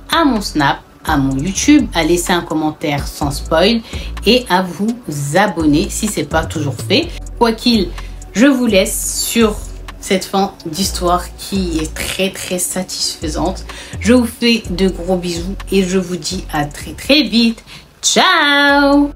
à mon Snap, à mon YouTube, à laisser un commentaire sans spoil et à vous abonner si ce n'est pas toujours fait. Quoi qu'il, je vous laisse sur cette fin d'histoire qui est très très satisfaisante. Je vous fais de gros bisous et je vous dis à très très vite. Ciao!